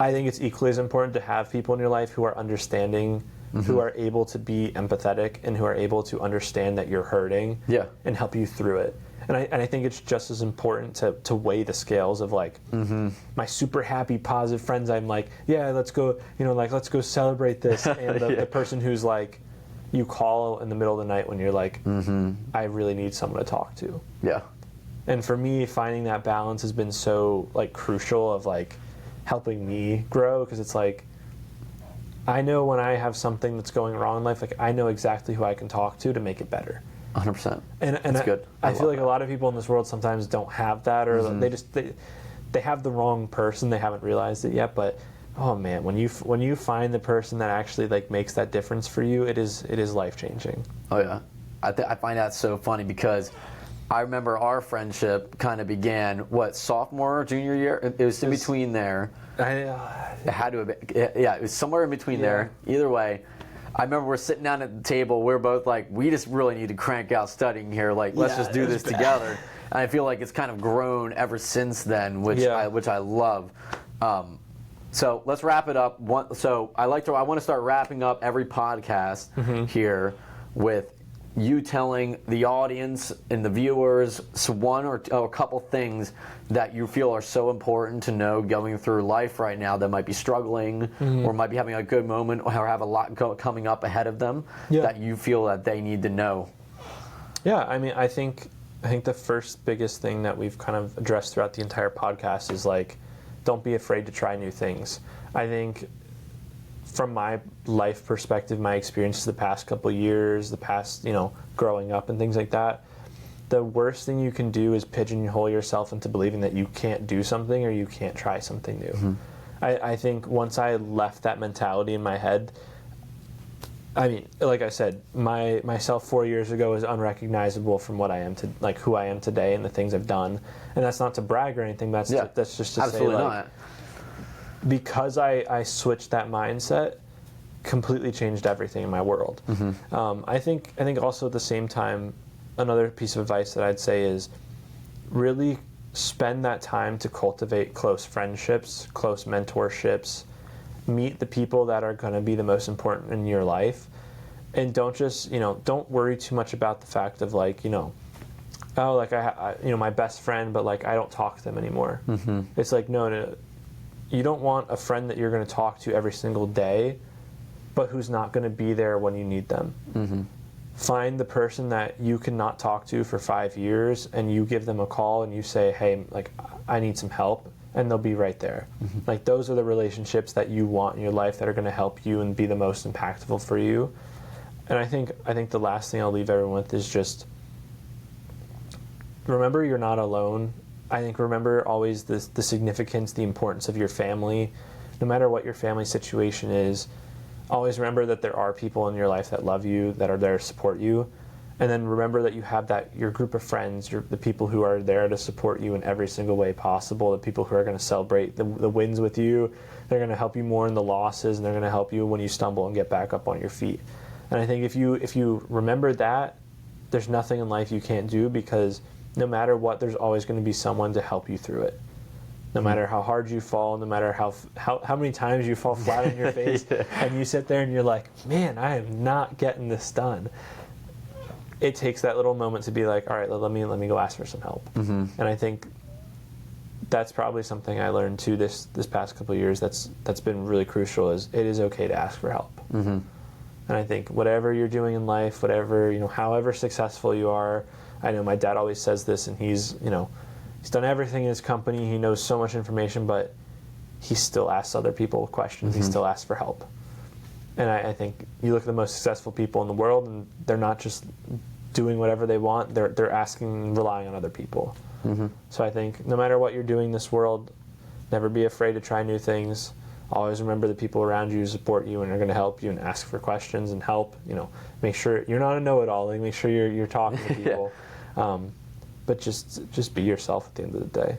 I think it's equally as important to have people in your life who are understanding, who are able to be empathetic, and who are able to understand that you're hurting and help you through it. And I think it's just as important to weigh the scales of like, my super happy, positive friends, I'm like, yeah, let's go, let's go celebrate this. And the person who's like, you call in the middle of the night when you're like, I really need someone to talk to. And for me, finding that balance has been so like crucial of like helping me grow, because it's like, I know when I have something that's going wrong in life, like I know exactly who I can talk to make it better. 100%. And that's good. I feel like a lot of people in this world sometimes don't have that, or they have the wrong person. They haven't realized it yet. But oh man, when you find the person that actually like makes that difference for you, it is life changing. Oh yeah, I find that so funny, because I remember our friendship kind of began sophomore, junior year. It was in between there. It had to have been, it was somewhere in between there. Either way, I remember we're sitting down at the table. We're both like, we just really need to crank out studying here. Like, let's just do this together. And I feel like it's kind of grown ever since then, which I love. So let's wrap it up. I want to start wrapping up every podcast here with you telling the audience and the viewers one or a couple things that you feel are so important to know going through life right now, that might be struggling or might be having a good moment, or have a lot coming up ahead of them that you feel that they need to know. Yeah, I mean, I think the first biggest thing that we've kind of addressed throughout the entire podcast is like, don't be afraid to try new things. I think from my life perspective, my experiences the past couple of years, the past, growing up and things like that, the worst thing you can do is pigeonhole yourself into believing that you can't do something or you can't try something new. I think once I left that mentality in my head, I mean, like I said, myself 4 years ago was unrecognizable from what I am to like who I am today and the things I've done. And that's not to brag or anything. That's just to say, like, not. Because I switched that mindset, completely changed everything in my world. I think also at the same time, another piece of advice that I'd say is really spend that time to cultivate close friendships, close mentorships, meet the people that are going to be the most important in your life, and don't just, don't worry too much about the fact of like, oh, like I my best friend, but like I don't talk to them anymore. Mm-hmm. It's like, no, you don't want a friend that you're going to talk to every single day, but who's not going to be there when you need them. Mm-hmm. Find the person that you cannot talk to for 5 years, and you give them a call and you say, hey, like I need some help, and they'll be right there. Mm-hmm. Like those are the relationships that you want in your life that are going to help you and be the most impactful for you. And I think the last thing I'll leave everyone with is just remember you're not alone. I think remember always the significance, the importance of your family. No matter what your family situation is, always remember that there are people in your life that love you, that are there to support you. And then remember that you have your group of friends, the people who are there to support you in every single way possible, the people who are going to celebrate the wins with you. They're going to help you more in the losses, and they're going to help you when you stumble and get back up on your feet. And I think if you remember that, there's nothing in life you can't do, because no matter what, there's always going to be someone to help you through it. No matter how hard you fall, no matter how many times you fall flat on your face, yeah. And you sit there and you're like, man, I am not getting this done. It takes that little moment to be like, all right, let me go ask for some help. Mm-hmm. And I think that's probably something I learned too this past couple of years. That's been really crucial. Is it is okay to ask for help. Mm-hmm. And I think whatever you're doing in life, whatever however successful you are, I know my dad always says this, and he's done everything in his company. He knows so much information, but he still asks other people questions. Mm-hmm. He still asks for help. And I think you look at the most successful people in the world, and they're not just doing whatever they want. They're asking, relying on other people. Mm-hmm. So I think no matter what you're doing in this world, never be afraid to try new things. Always remember the people around you who support you and are going to help you and ask for questions and help. Make sure you're not a know-it-all. Like, make sure you're talking to people. Yeah. But just be yourself at the end of the day.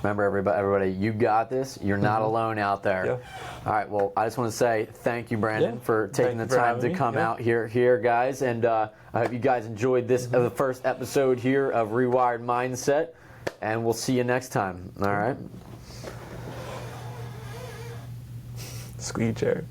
Remember, everybody, you got this. You're not alone out there. Yeah. All right, well, I just want to say thank you, Brandon, for taking the time to come out here, guys. And I hope you guys enjoyed this, the first episode here of Rewired Mindset. And we'll see you next time. All right? Squeegee chair.